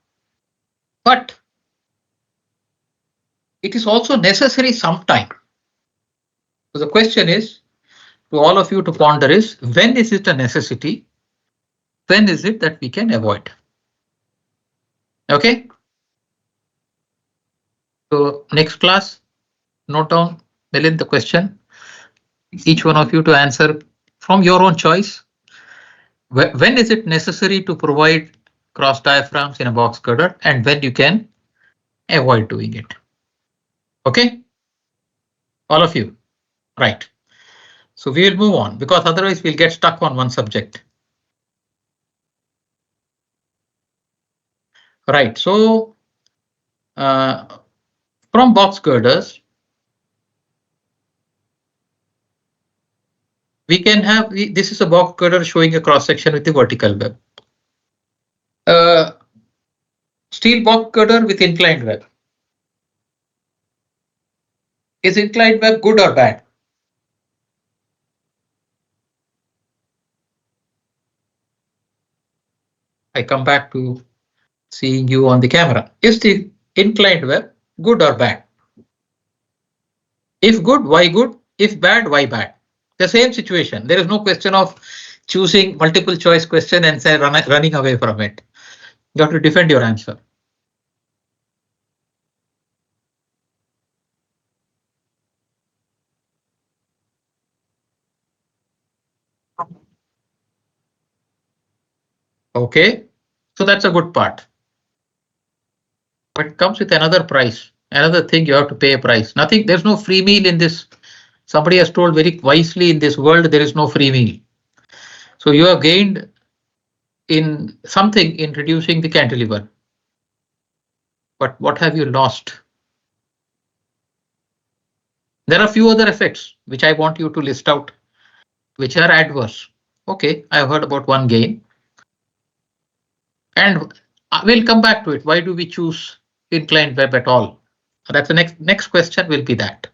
but it is also necessary sometime. So the question is to all of you to ponder is, when is it a necessity? When is it that we can avoid? Okay. So next class, note down, Milind, the question. Each one of you to answer from your own choice. When is it necessary to provide cross diaphragms in a box girder, and when you can avoid doing it? Okay, all of you, right? So we will move on, because otherwise we'll get stuck on one subject. Right, so from box girders, we can have, this is a box girder showing a cross section with the vertical web. Steel box girder with inclined web. Is inclined web good or bad? I come back to seeing you on the camera. Is the inclined web good or bad? If good, why good? If bad, why bad? The same situation. There is no question of choosing multiple choice question and say running away from it. You have to defend your answer. Okay, so that's a good part. But it comes with another price, another thing you have to pay a price. Nothing, there's no free meal in this. Somebody has told very wisely, in this world there is no free meal. So you have gained in something in reducing the cantilever. But what have you lost? There are a few other effects which I want you to list out, which are adverse. Okay, I have heard about one gain. And we'll come back to it. Why do we choose inclined web at all? That's the next question will be that.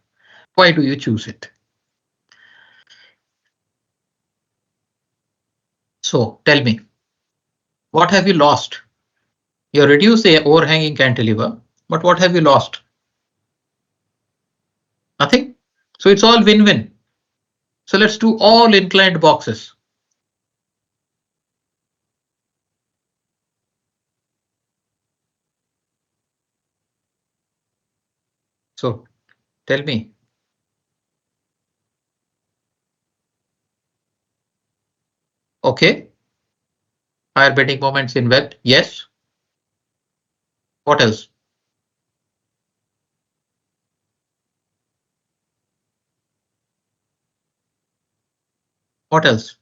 Why do you choose it? So tell me, what have you lost? You reduce the overhanging cantilever, but what have you lost? Nothing. So it's all win-win. So let's do all inclined boxes. So tell me. Okay. Higher bending moments in web. Yes. What else? What else?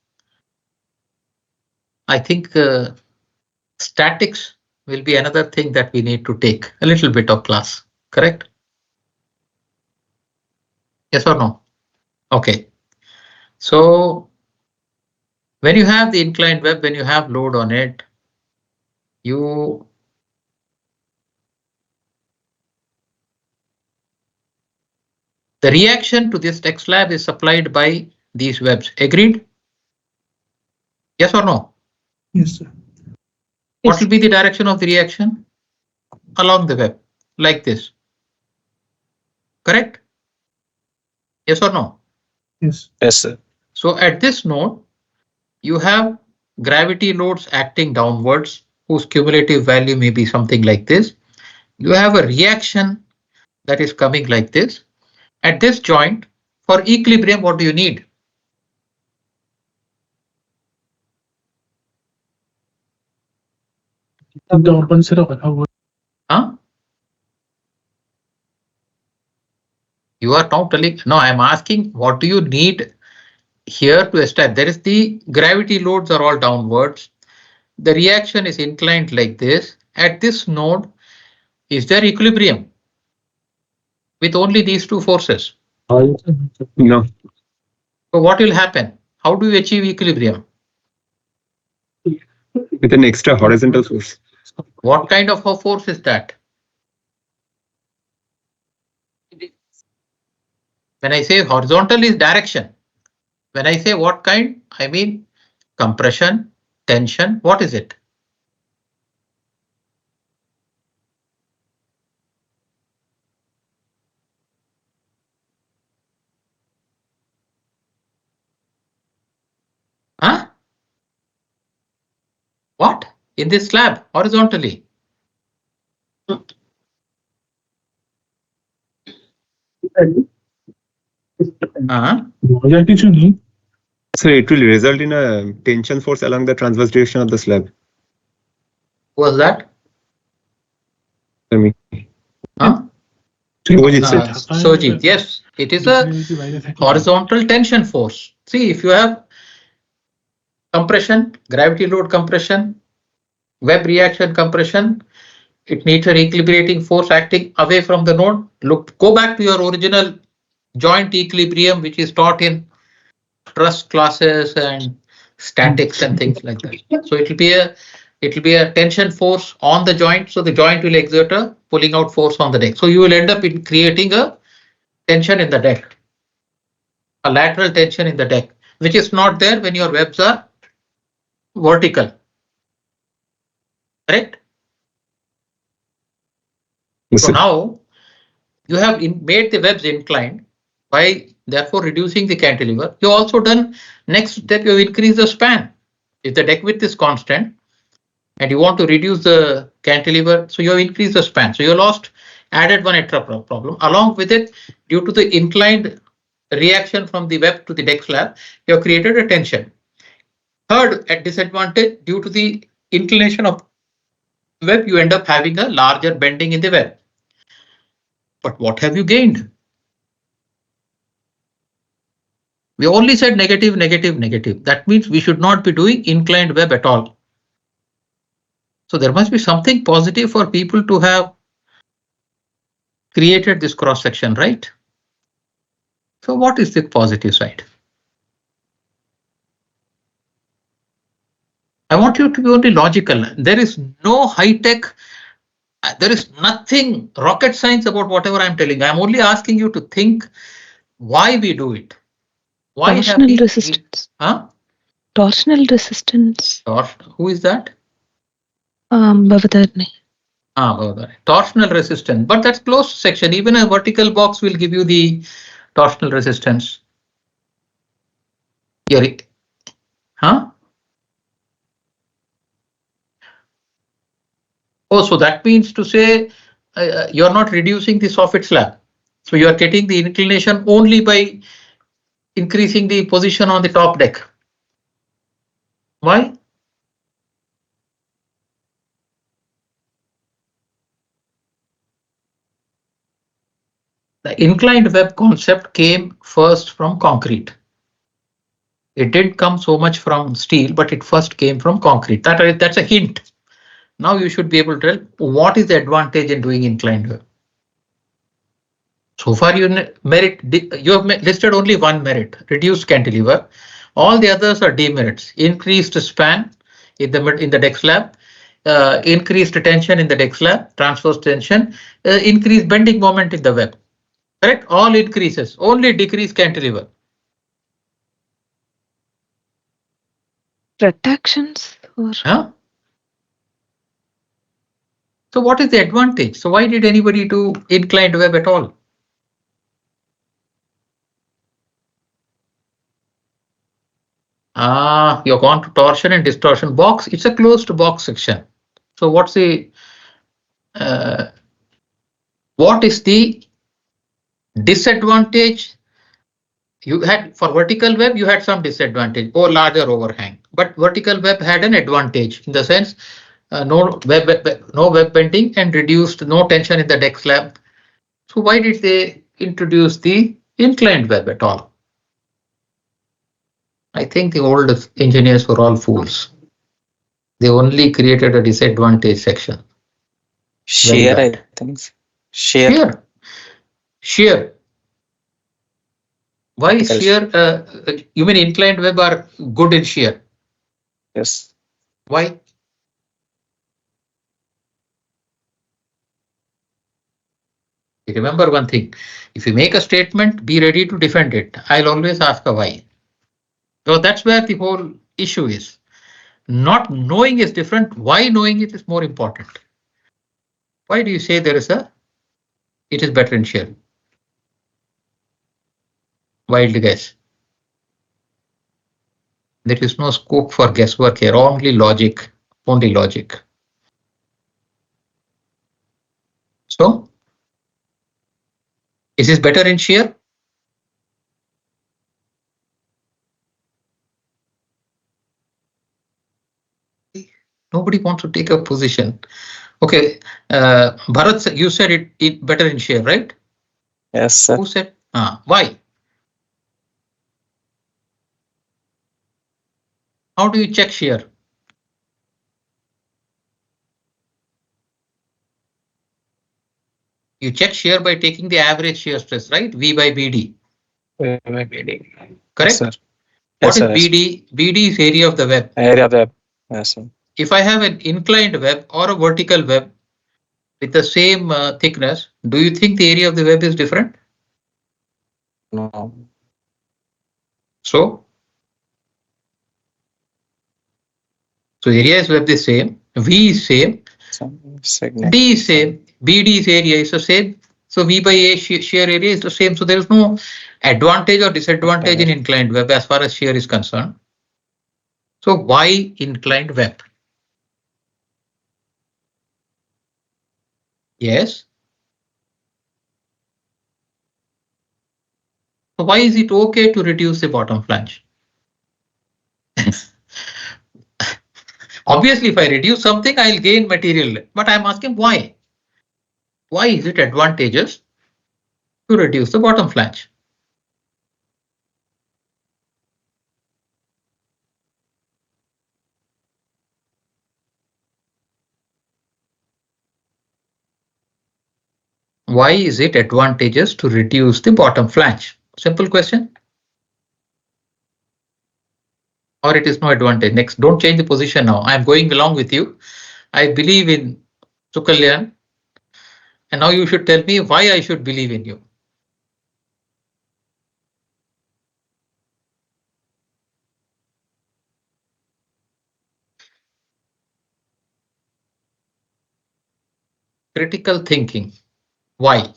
I think statics will be another thing that we need to take a little bit of class, correct? Yes or no? Okay. So when you have the inclined web, when you have load on it, the reaction to this deck slab is supplied by these webs. Agreed? Yes or no? Yes, sir. What will be the direction of the reaction? Along the web, like this. Correct? Yes or no? Yes. Yes, sir. So at this node, you have gravity loads acting downwards, whose cumulative value may be something like this. You have a reaction that is coming like this. At this joint, for equilibrium, what do you need? Huh? You are now telling, no, I'm asking, what do you need here to establish? There is the gravity loads are all downwards. The reaction is inclined like this. At this node, is there equilibrium with only these two forces? No. So what will happen? How do you achieve equilibrium? With an extra horizontal force. What kind of a force is that? When I say horizontal is direction. When I say what kind, I mean compression, tension, what is it? Huh? What? In this slab, horizontally? So it will result in a tension force along the transverse direction of the slab. Was that? Huh? Sojit, yes, it is a horizontal tension force. See, if you have compression, gravity load compression, web reaction compression, it needs a equilibrating force acting away from the node. Look, go back to your original joint equilibrium, which is taught in truss classes and statics and things like that. So it will be a tension force on the joint. So the joint will exert a pulling out force on the deck. So you will end up in creating a tension in the deck, a lateral tension in the deck, which is not there when your webs are vertical. Correct? So now you have made the webs inclined by therefore reducing the cantilever. You also done next step, you increase the span. If the deck width is constant and you want to reduce the cantilever, so you have increased the span. So you lost, added one extra problem. Along with it, due to the inclined reaction from the web to the deck slab, you have created a tension. Third, at disadvantage, due to the inclination of web, you end up having a larger bending in the web. But what have you gained? We only said negative, negative, negative. That means we should not be doing inclined web at all. So there must be something positive for people to have created this cross section, right? So what is the positive side? I want you to be only logical. There is no high tech. There is nothing rocket science about whatever I'm telling. I'm only asking you to think why we do it. Why have Torsional we? resistance. Huh? Torsional resistance. Who is that? Bhavadarni. Torsional resistance, but that's closed section. Even a vertical box will give you the torsional resistance. Here, huh? Oh, so that means to say you're not reducing the soffit slab. So you are getting the inclination only by increasing the position on the top deck. Why? The inclined web concept came first from concrete. It didn't come so much from steel, but it first came from concrete. That's a hint. Now you should be able to tell what is the advantage in doing inclined web. So far you have listed only one merit, reduced cantilever. All the others are demerits. Increased span in the deck slab, increased tension in the deck slab, transverse tension, increased bending moment in the web. Correct? All increases, only decrease cantilever. Retractions or Huh? So what is the advantage? So why did anybody do inclined web at all? You've gone to torsion and distortion box. It's a closed box section. So what is the disadvantage? You had for vertical web, you had some disadvantage or larger overhang, but vertical web had an advantage in the sense no web bending and reduced no tension in the deck slab. So why did they introduce the inclined web at all? I think the old engineers were all fools. They only created a disadvantage section. Shear, I think. Shear. Shear. Why is shear? You mean inclined web are good in shear? Yes. Why? Remember one thing. If you make a statement, be ready to defend it. I'll always ask a why. So that's where the whole issue is. Not knowing is different. Why knowing it is more important. Why do you say it is better in shear? Wild guess. There is no scope for guesswork here, only logic. So, is this better in shear? Nobody wants to take a position. Okay, Bharat, you said it better in shear, right? Yes, sir. Who said? Why? How do you check shear? You check shear by taking the average shear stress, right? V by BD. BD. Correct? Yes, What sir. is BD? BD is area of the web. Area of the web. Yes, sir. If I have an inclined web or a vertical web with the same thickness, do you think the area of the web is different? No. So area is web the same, V is same, D is same, BD's area is the same. So V by A shear area is the same. So there is no advantage or disadvantage in inclined web as far as shear is concerned. So why inclined web? Yes. So why is it okay to reduce the bottom flange? Obviously, if I reduce something, I'll gain material, but I'm asking why? Why is it advantageous to reduce the bottom flange? Why is it advantageous to reduce the bottom flange? Simple question. Or it is no advantage. Next, don't change the position now. I'm going along with you. I believe in Sukalyan. And now you should tell me why I should believe in you. Critical thinking. Why?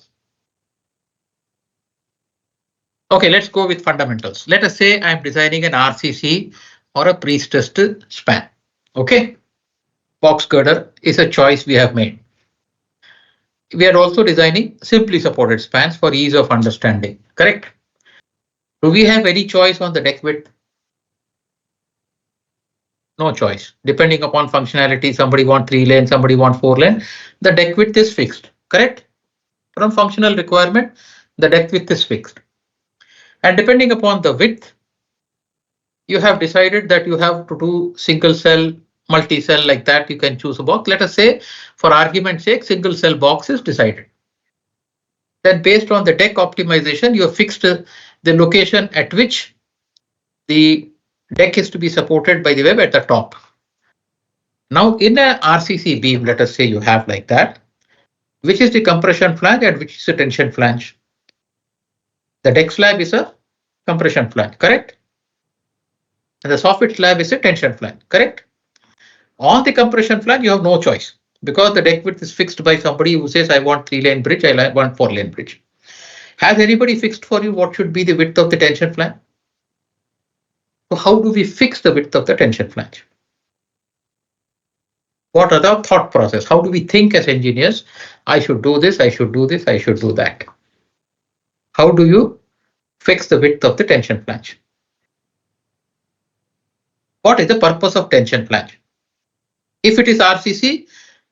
Okay, let's go with fundamentals. Let us say I'm designing an RCC or a pre-stressed span. Okay. Box girder is a choice we have made. We are also designing simply supported spans for ease of understanding. Correct? Do we have any choice on the deck width? No choice. Depending upon functionality, somebody want 3 lane, somebody want 4 lane. The deck width is fixed. Correct? From functional requirement, the deck width is fixed. And depending upon the width, you have decided that you have to do single cell, multi-cell like that. You can choose a box. Let us say, for argument's sake, single cell box is decided. Then based on the deck optimization, you have fixed the location at which the deck is to be supported by the web at the top. Now in a RCC beam, let us say you have like that, which is the compression flange and which is the tension flange. The deck slab is a compression flange, correct? And the soffit slab is a tension flange, correct? On the compression flange, you have no choice because the deck width is fixed by somebody who says, I want 3 lane bridge, I want 4 lane bridge. Has anybody fixed for you what should be the width of the tension flange? So how do we fix the width of the tension flange? What are the thought process? How do we think as engineers? I should do this, I should do this, I should do that. How do you fix the width of the tension flange? What is the purpose of tension flange? If it is RCC,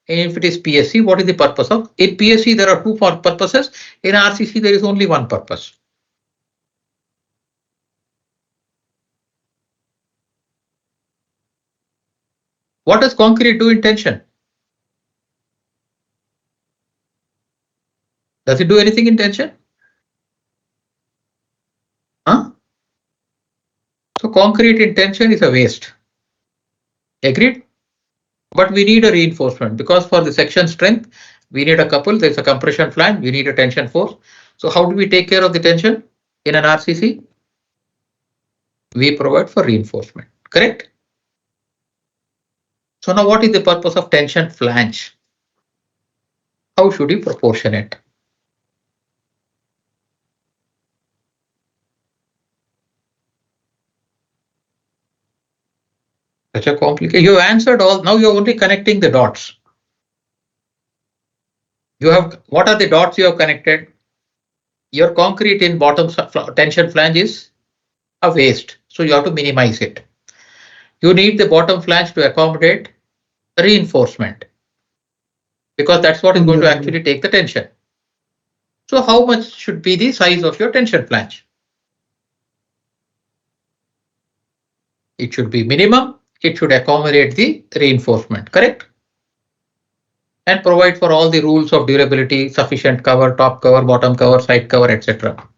if it is PSC, what is the purpose of? In PSC, there are two purposes. In RCC, there is only one purpose. What does concrete do in tension? Does it do anything in tension? Huh? So concrete in tension is a waste. Agreed? But we need a reinforcement because for the section strength, we need a couple. There's a compression flange, we need a tension force. So how do we take care of the tension in an RCC? We provide for reinforcement, correct? So now what is the purpose of tension flange? How should you proportion it? Such a complicated, you have answered all, now you're only connecting the dots. You have, what are the dots you have connected? Your concrete in bottom tension flange is a waste, so you have to minimize it. You need the bottom flange to accommodate reinforcement because that's what is going to actually take the tension. So how much should be the size of your tension flange? It should be minimum. It should accommodate the reinforcement, correct? And provide for all the rules of durability, sufficient cover, top cover, bottom cover, side cover, etc.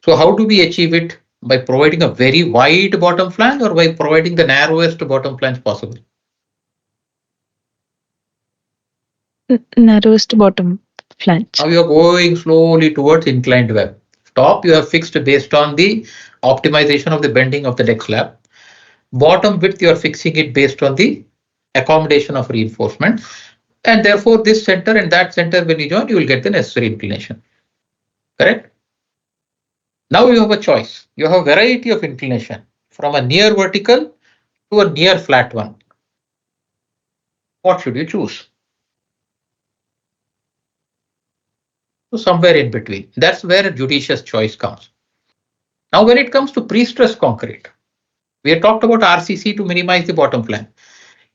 So how do we achieve it? By providing a very wide bottom flange or by providing the narrowest bottom flange possible? Narrowest bottom flange. Now you are going slowly towards inclined web. Top you have fixed based on the optimization of the bending of the deck slab. Bottom width you are fixing it based on the accommodation of reinforcement. And therefore this center and that center when you join, you will get the necessary inclination. Correct? Now you have a choice. You have a variety of inclination from a near vertical to a near flat one. What should you choose? So somewhere in between. That's where a judicious choice comes. Now when it comes to pre-stressed concrete, We have talked about RCC to minimize the bottom flange.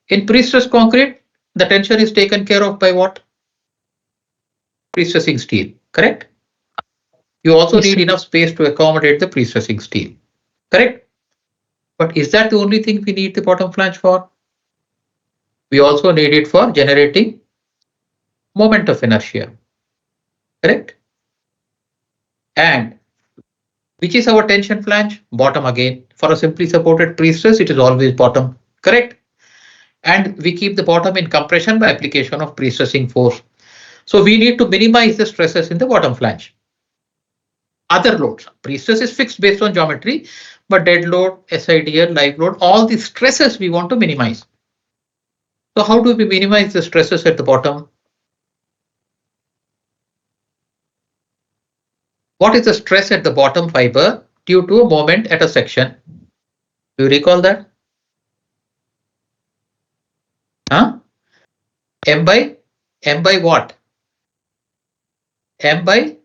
In pre-stressed concrete, the tension is taken care of by what? Pre-stressing steel, correct? You also Yes, need sir. enough space to accommodate the pre-stressing steel, correct? But is that the only thing we need the bottom flange for? We also need it for generating moment of inertia, correct? And which is our tension flange? Bottom again. For a simply supported pre-stress, it is always bottom, correct? And we keep the bottom in compression by application of pre-stressing force. So we need to minimize the stresses in the bottom flange. Other loads, pre-stress is fixed based on geometry, but dead load, SIDL, live load, all the stresses we want to minimize. So how do we minimize the stresses at the bottom? What is the stress at the bottom fiber due to a moment at a section? Do you recall that? Huh? M by what? M by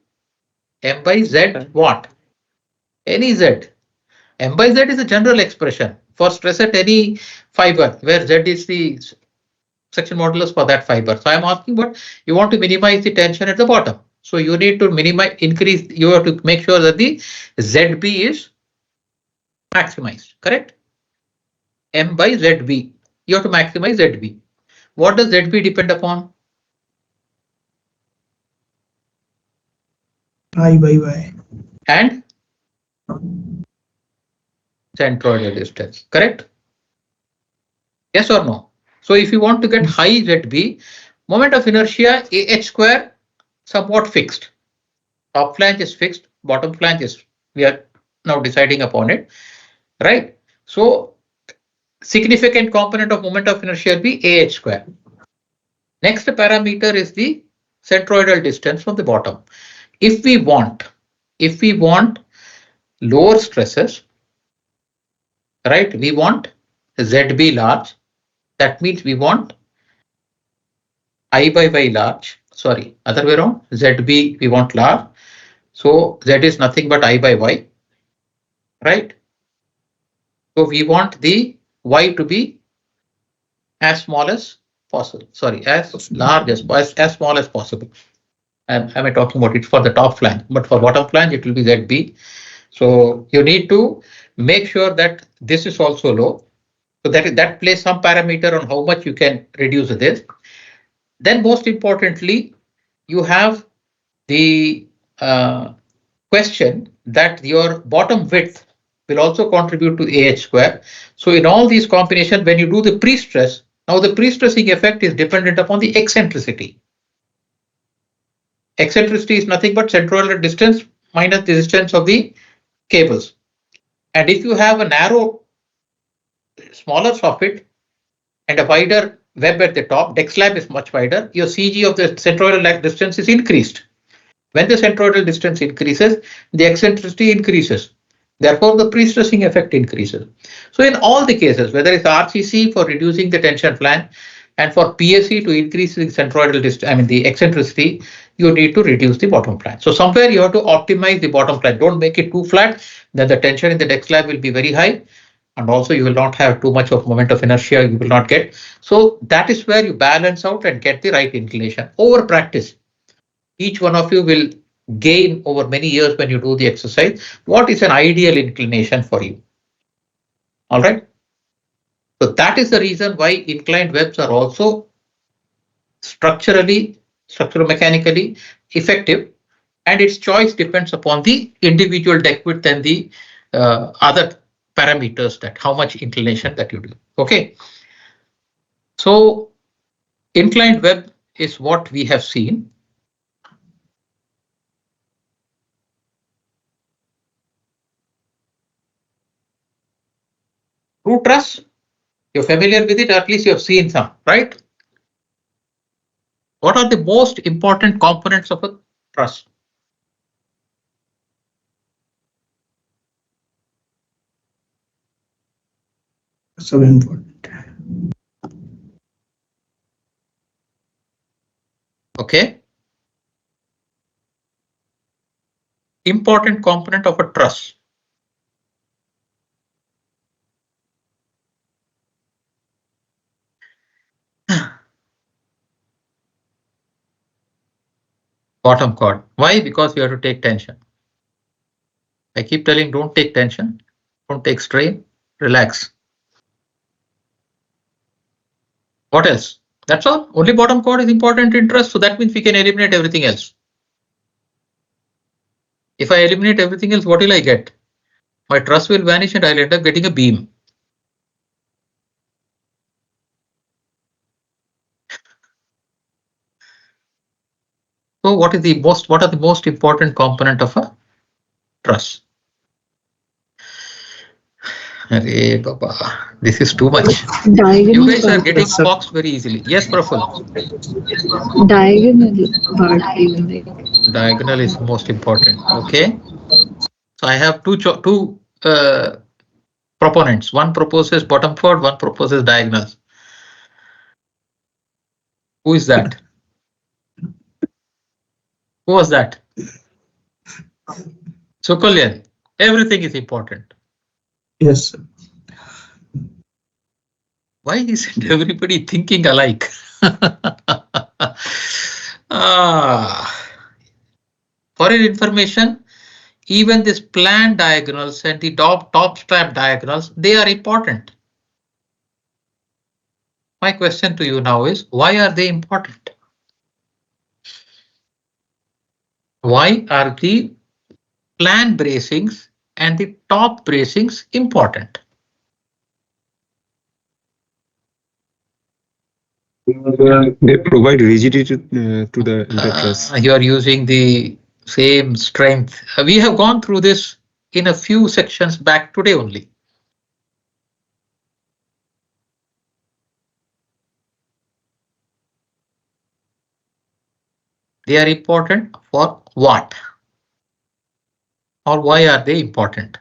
Z what? Any Z. M by Z is a general expression for stress at any fiber where Z is the section modulus for that fiber. So I'm asking what you want to minimize the tension at the bottom. So you need to increase, you have to make sure that the ZB is maximized, correct? M by ZB. You have to maximize ZB. What does ZB depend upon? I by Y. And centroidal distance, correct? Yes or no? So if you want to get high ZB, moment of inertia AH square somewhat fixed. Top flange is fixed, bottom flange is, we are now deciding upon it, right? So significant component of moment of inertia will be AH square. Next parameter is the centroidal distance from the bottom. If we want lower stresses, right? We want ZB large. That means we want I by Y large. Sorry, other way around. ZB we want large. So Z is nothing but I by Y, right? So we want the Y to be as small as possible. Sorry, as large as small as possible. I'm talking about it for the top flange, but for bottom flange it will be ZB. So you need to make sure that this is also low. So that plays some parameter on how much you can reduce this. Then most importantly, you have the question that your bottom width will also contribute to AH square. So in all these combinations, when you do the pre-stress, now the pre-stressing effect is dependent upon the eccentricity. Eccentricity is nothing but centroidal distance minus the distance of the cables. And if you have a narrow, smaller soffit and a wider web at the top, deck slab is much wider, your CG of the centroidal distance is increased. When the centroidal distance increases, the eccentricity increases. Therefore, the pre-stressing effect increases. So in all the cases, whether it's RCC for reducing the tension flange and for PSC to increase the centroidal distance, the eccentricity, you need to reduce the bottom flange. So somewhere you have to optimize the bottom flange. Don't make it too flat, then the tension in the deck slab will be very high. And also you will not have too much of moment of inertia, you will not get. So that is where you balance out and get the right inclination. Over practice, each one of you will gain over many years when you do the exercise. What is an ideal inclination for you? All right. So that is the reason why inclined webs are also structuromechanically effective, and its choice depends upon the individual deck width and the other parameters, that how much inclination that you do. Okay. So inclined web is what we have seen. Root truss, you're familiar with it, or at least you have seen some, right? What are the most important components of a truss? So important. Okay. Important component of a truss. Bottom chord. Why? Because you have to take tension. I keep telling, don't take tension, don't take strain, relax. What else? That's all. Only bottom chord is important in truss, so that means we can eliminate everything else. If I eliminate everything else, what will I get? My truss will vanish and I'll end up getting a beam. So what are the most important component of a truss? Arey Baba, this is too much. You guys are getting boxed very easily. Yes, Praful. Diagonal part even like. Diagonal is most important. Okay. So I have two proponents. One proposes bottom chord, one proposes diagonals. Who is that? Who was that? Sukalyan. Everything is important. Yes, sir. Why isn't everybody thinking alike? For your information, even this plan diagonals and the top strap diagonals, they are important. My question to you now is, why are they important? Why are the plan bracings and the top bracings important? They provide rigidity to the truss. You are using the same strength. We have gone through this in a few sections back today only. They are important for what? Or why are they important?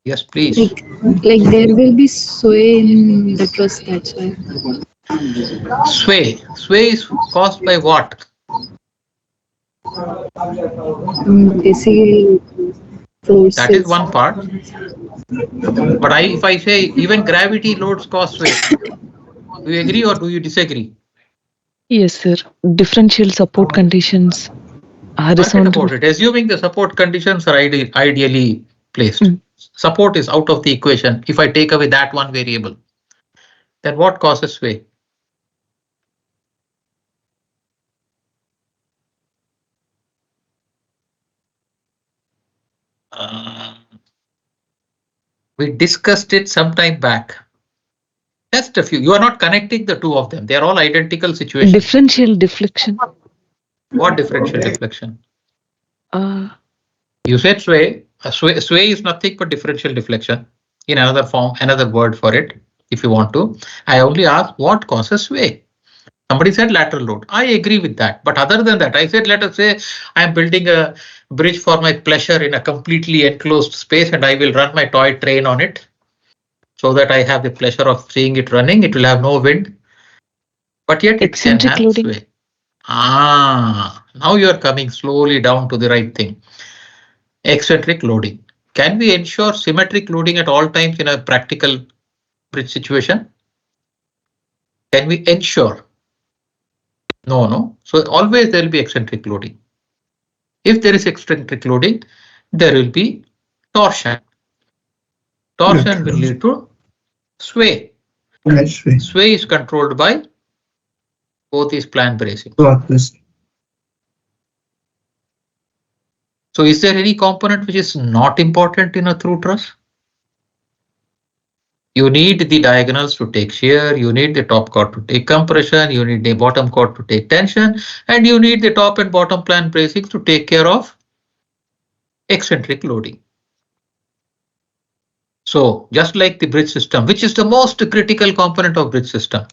Yes, please. Like there will be sway in the truss, that's why. Sway. Sway is caused by what? Basically, forces. That is one part. But if I say even gravity loads cause sway, do you agree or do you disagree? Yes, sir. Differential support conditions. Forget Horizontal. about it. Assuming the support conditions are ideally placed. Support is out of the equation. If I take away that one variable, then what causes sway? We discussed it some time back. Just a few. You are not connecting the two of them. They are all identical situations. Differential deflection. What differential deflection? Uh, You said sway. Sway is nothing but differential deflection. In another form, another word for it, if you want to. I only asked what causes sway. Somebody said lateral load. I agree with that. But other than that, I said, let us say I am building a bridge for my pleasure in a completely enclosed space and I will run my toy train on it so that I have the pleasure of seeing it running. It will have no wind, but yet it can eccentric have loading. sway. Now you are coming slowly down to the right thing. Eccentric loading. Can we ensure symmetric loading at all times in a practical bridge situation? Can we ensure? No. So always there will be eccentric loading. If there is eccentric loading, there will be torsion. Torsion will lead to sway. Sway is controlled by both these plan bracing. So is there any component which is not important in a through truss? You need the diagonals to take shear, you need the top chord to take compression, you need the bottom chord to take tension, and you need the top and bottom plan bracings to take care of eccentric loading. So just like the bridge system, which is the most critical component of bridge system?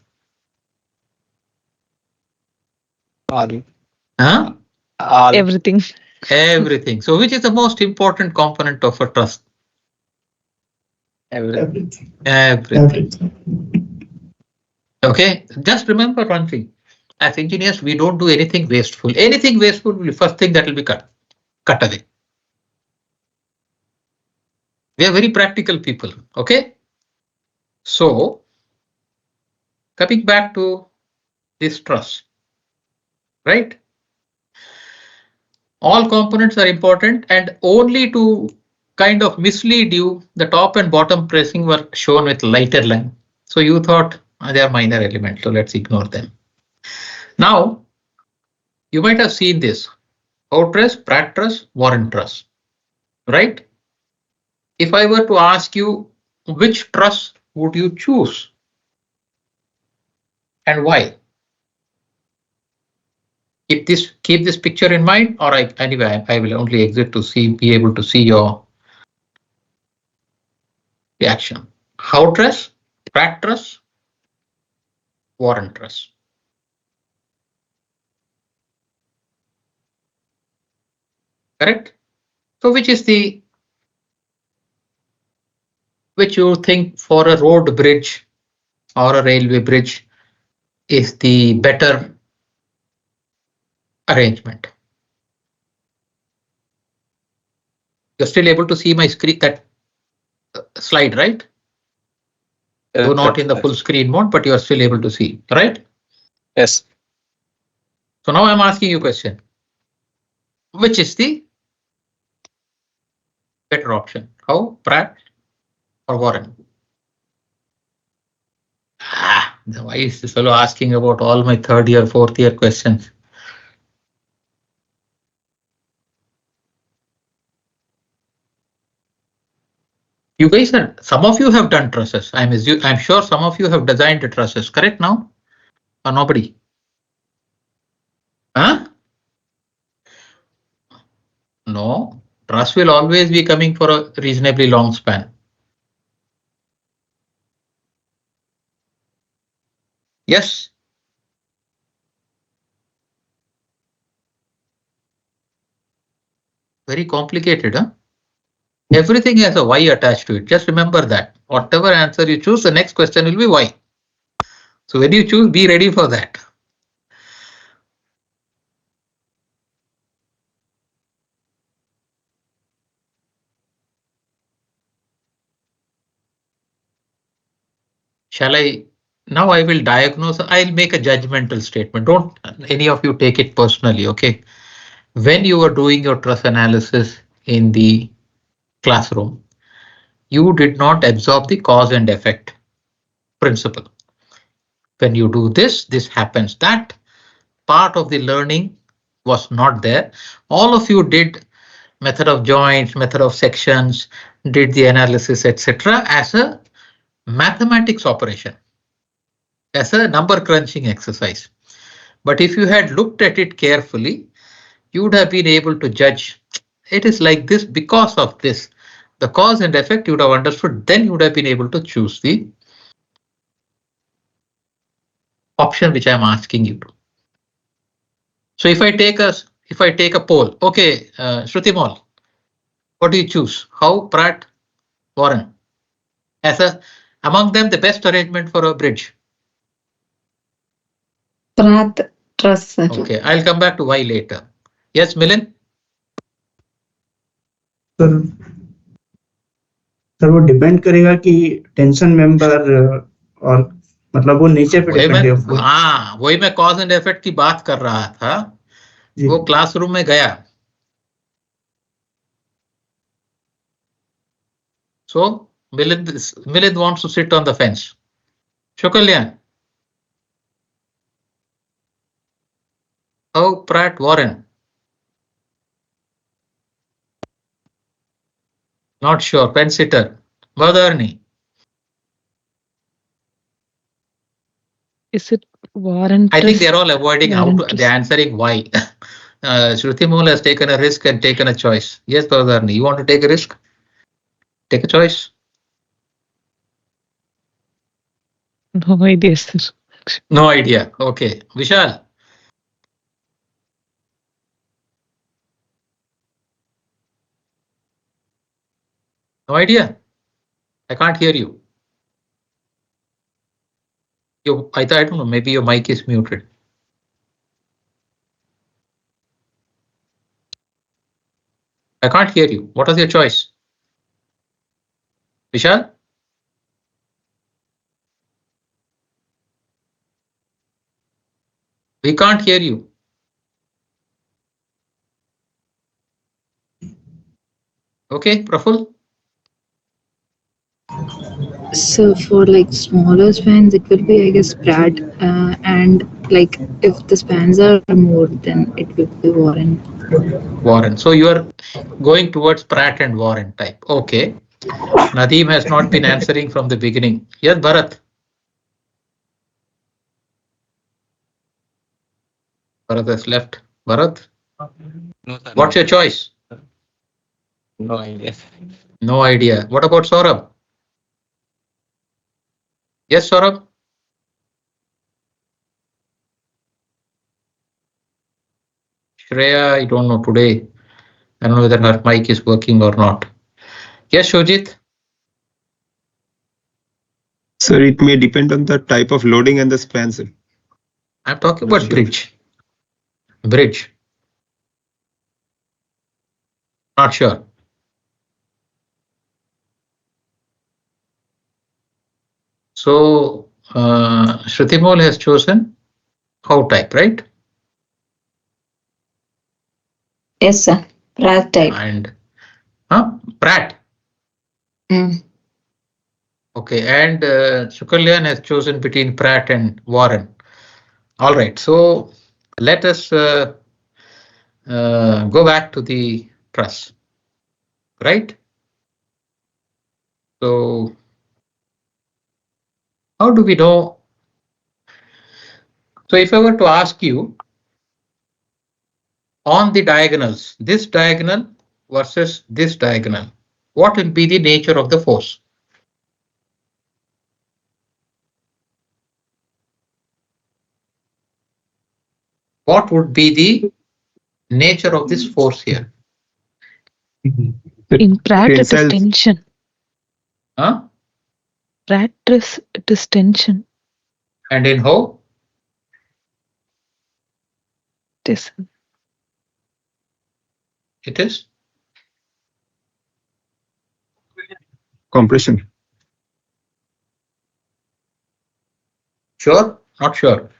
Huh? Everything. Everything. So which is the most important component of a truss? Everything. Okay, just remember one thing. as engineers, we don't do anything wasteful. Anything wasteful will be first thing that will be cut away. We are very practical people. Okay. So coming back to this truss, right? All components are important, and only to kind of mislead you, the top and bottom pressing were shown with lighter line. So you thought they are minor elements, so let's ignore them. Now, you might have seen this: Howe truss, Pratt truss, Warren truss, right? If I were to ask you which truss would you choose and why? Keep this picture in mind, or anyway, I will only exit to be able to see your reaction. Howe truss, Pratt truss, Warren truss. Correct? So which you think for a road bridge or a railway bridge is the better arrangement? You're still able to see my screen, that slide, right? Though not in the full screen mode, but you are still able to see, right? Yes. So now I'm asking you a question. Which is the better option? Howe, Pratt, or Warren? Why is this fellow asking about all my third year, fourth year questions? You guys some of you have done trusses. I'm sure some of you have designed the trusses, correct now? Or nobody? Huh? No, truss will always be coming for a reasonably long span. Yes. Very complicated, huh? Everything has a Y attached to it. Just remember that. Whatever answer you choose, the next question will be Y. So when you choose, be ready for that. Shall I? Now I will diagnose. I'll make a judgmental statement. Don't any of you take it personally, okay? When you are doing your truss analysis in the classroom, you did not absorb the cause and effect principle. When you do this happens. That part of the learning was not there. All of you did method of joints, method of sections, did the analysis, etc. as a mathematics operation, as a number crunching exercise. But if you had looked at it carefully, you would have been able to judge it is like this because of this. The cause and effect you would have understood, then you would have been able to choose the option which I'm asking you to. So if I take a poll, okay, Shruti Mall, what do you choose? Howe, Pratt, Warren? As among them, the best arrangement for a bridge. Pratt truss, sir. Okay, I'll come back to why later. Yes, Milind? Sir वो depend करेगा कि tension member और मतलब वो नीचे पे depend है। हाँ, वही मैं कॉज एंड इफेक्ट की बात कर रहा था। वो क्लासरूम में गया। So Milind wants to sit on the fence. Shukalyan. Howe, Pratt, Warren. Not sure. Pen sitter. Vadarni. Is it Warren? I think they're all avoiding Warren how to. They're answering why. Shruti Mol has taken a risk and taken a choice. Yes, Vadarni. You want to take a risk? Take a choice. No idea, sir. No idea. Okay. Vishal. No idea. I can't hear you. I don't know. Maybe your mic is muted. I can't hear you. What was your choice? Vishal? We can't hear you. Okay, Praful? So for like smaller spans, it will be, I guess, Pratt, and like if the spans are more, then it will be Warren. Warren. So you are going towards Pratt and Warren type. Okay. Nadeem has not been answering from the beginning. Yes, Bharat. Bharat has left. Bharat, No, sir. what's your choice? No idea. No idea. What about Saurabh? Yes, Saurabh? Shreya, I don't know today. I don't know whether her mic is working or not. Yes, Shojit? Sir, it may depend on the type of loading and the span, sir. I'm talking Not about sure. bridge. Bridge. Not sure. So Shrutimol has chosen how type, right? Yes, sir. Pratt type. And Pratt. Mm. Okay, and Sukalyan has chosen between Pratt and Warren. All right, so let us go back to the truss, right? So how do we know? So if I were to ask you on the diagonals, this diagonal versus this diagonal, what will be the nature of the force? What would be the nature of this force here? In Pratt, it is Tensile. tension. Huh? Pratt it is tension. And in how? It is It is Compression. sure, not sure.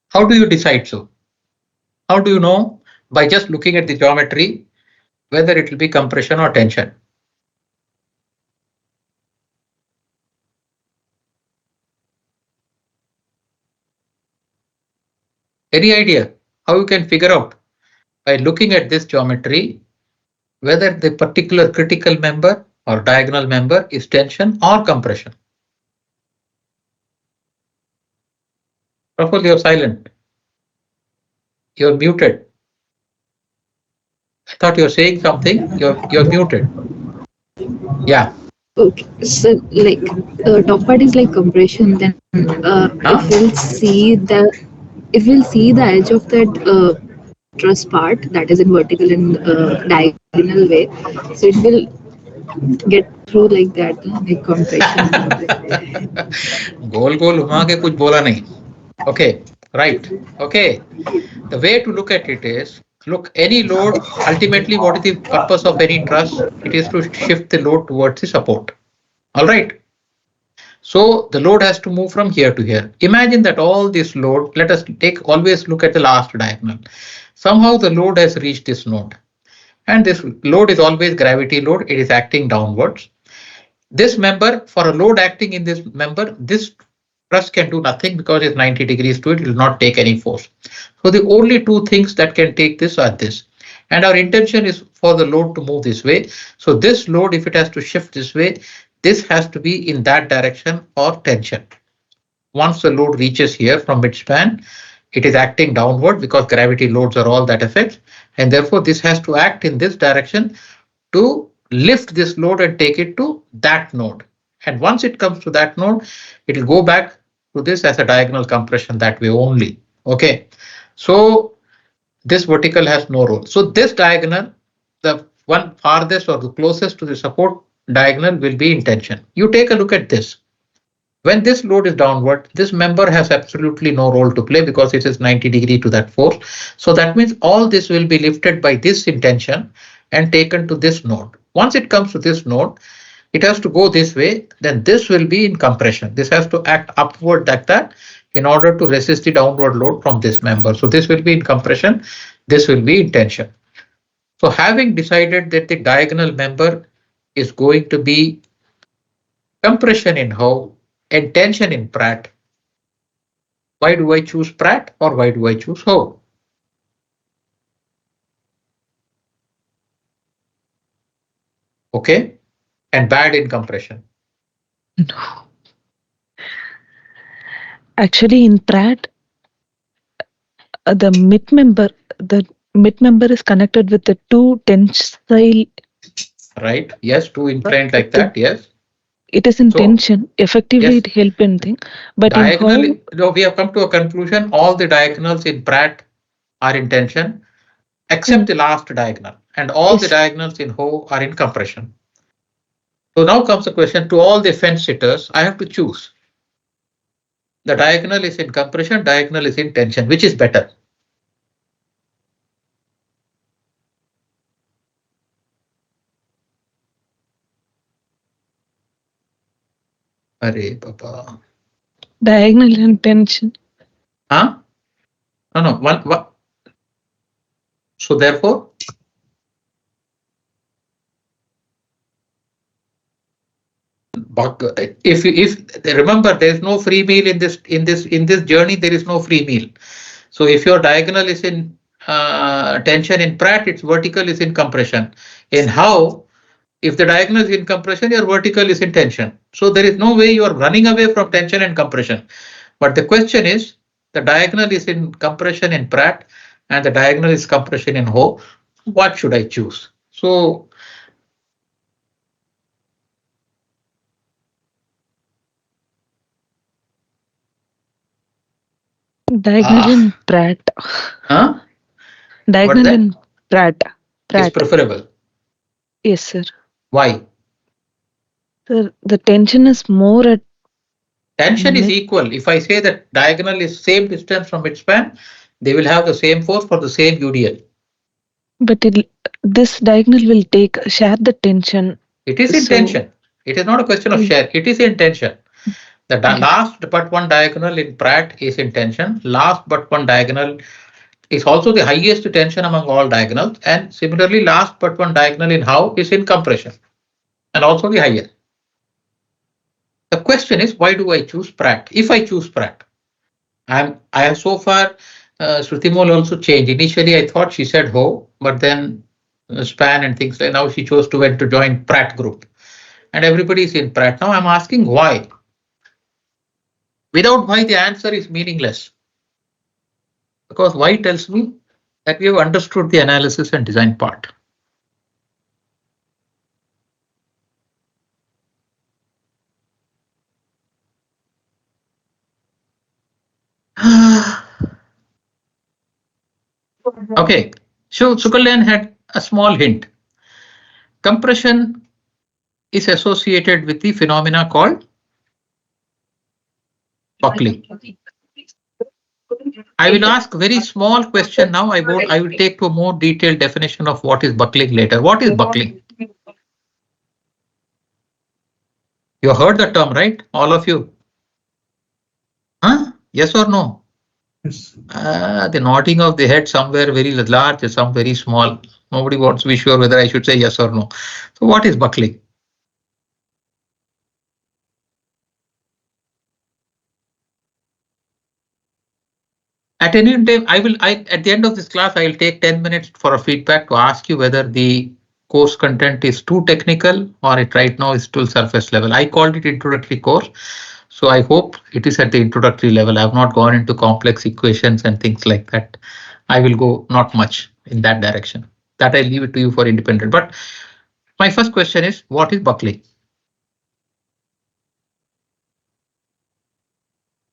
How do you decide so? How do you know by just looking at the geometry whether it will be compression or tension? Any idea how you can figure out by looking at this geometry whether the particular critical member or diagonal member is tension or compression? Praful, you're silent. You're muted. I thought you're saying something. You're muted. Yeah. Okay, so like top part is like compression. Then Huh? if we'll see the edge of that truss part that is in vertical and diagonal way, so it will get through like that, like compression. गोल गोल घुमा के कुछ बोला नहीं. Okay, right. Okay. The way to look at it is, look, any load, ultimately, what is the purpose of any truss? It is to shift the load towards the support. All right. So the load has to move from here to here. Imagine that all this load, let us always look at the last diagonal. Somehow the load has reached this node. And this load is always gravity load. It is acting downwards. This member, for a load acting in this member, this truss can do nothing because it's 90 degrees to it. It will not take any force. So the only two things that can take this are this. And our intention is for the load to move this way. So this load, if it has to shift this way, this has to be in that direction or tension. Once the load reaches here from midspan, it is acting downward because gravity loads are all that affects. And therefore, this has to act in this direction to lift this load and take it to that node. And once it comes to that node, it will go back to this as a diagonal compression that way only. Okay. So this vertical has no role. So this diagonal, the one farthest or the closest to the support diagonal will be in tension. You take a look at this. When this load is downward, this member has absolutely no role to play because it is 90 degree to that force. So that means all this will be lifted by this intention and taken to this node. Once it comes to this node, it has to go this way, then this will be in compression. This has to act upward like that in order to resist the downward load from this member. So this will be in compression, this will be in tension. So having decided that the diagonal member is going to be compression in Howe and tension in Pratt, why do I choose Pratt or why do I choose Howe? Okay, and bad in compression. No. Actually, in Pratt, the mid member is connected with the two tensile. Right? Yes, two inclined like that. Yes. It is in So, tension. Effectively, yes. it help anything. But Diagonally, in no, we have come to a conclusion. All the diagonals in Pratt are in tension, except the last diagonal, and all the Yes. diagonals in Howe are in compression. So now comes the question to all the fence sitters. I have to choose. The diagonal is in compression, diagonal is in tension. Which is better? Arey Baba. diagonal and tension. Huh? No, one. So therefore, if remember, there is no free meal in this journey. There is no free meal. So if your diagonal is in tension in Pratt, its vertical is in compression. In Howe, if the diagonal is in compression, your vertical is in tension. So there is no way you are running away from tension and compression. But the question is, the diagonal is in compression in Pratt and the diagonal is compression in Howe. What should I choose? So Diagonal in Pratt. huh? Diagonal that? in Pratt. Is preferable. Yes, sir. Why? The tension is more at Tension is equal. If I say that diagonal is same distance from its span, they will have the same force for the same UDL. but this diagonal will share the tension. It is in So- tension. It is not a question of share. It is in tension. The last but one diagonal in Pratt is in tension. Last but one diagonal is also the highest tension among all diagonals. And similarly, last but one diagonal in Howe is in compression and also the highest. The question is, why do I choose Pratt? If I choose Pratt, I have so far, Shrutimol also changed. Initially, I thought she said Howe, but then span and things like now she chose to join Pratt group. And everybody is in Pratt. Now I'm asking why. Without why, the answer is meaningless. Because why tells me that we have understood the analysis and design part. Okay, so Sukalyan had a small hint. Compression is associated with the phenomena called buckling. I will ask very small question now. I will take to a more detailed definition of what is buckling later. What is buckling? You heard the term, right? All of you? Huh? Yes or no? Yes. The nodding of the head, somewhere very large, some very small. Nobody wants to be sure whether I should say yes or no. So what is buckling? At any time, at the end of this class, I will take 10 minutes for a feedback to ask you whether the course content is too technical or it right now is still surface level. I called it introductory course. So I hope it is at the introductory level. I have not gone into complex equations and things like that. I will go not much in that direction. That I leave it to you for independent. But my first question is, what is buckling?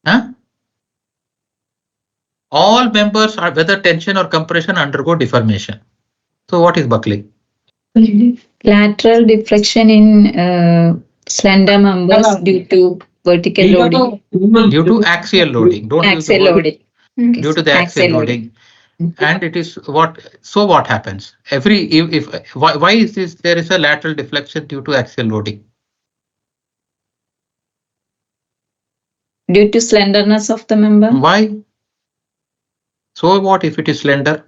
Huh? All members are whether tension or compression undergo deformation. So what is buckling? Lateral deflection in slender members due to vertical loading. Due to axial loading. Don't use the Axial word loading. Okay. due to the axial loading. And it is what happens why is this? There is a lateral deflection due to axial loading. Due to slenderness of the member. Why? So what if it is slender?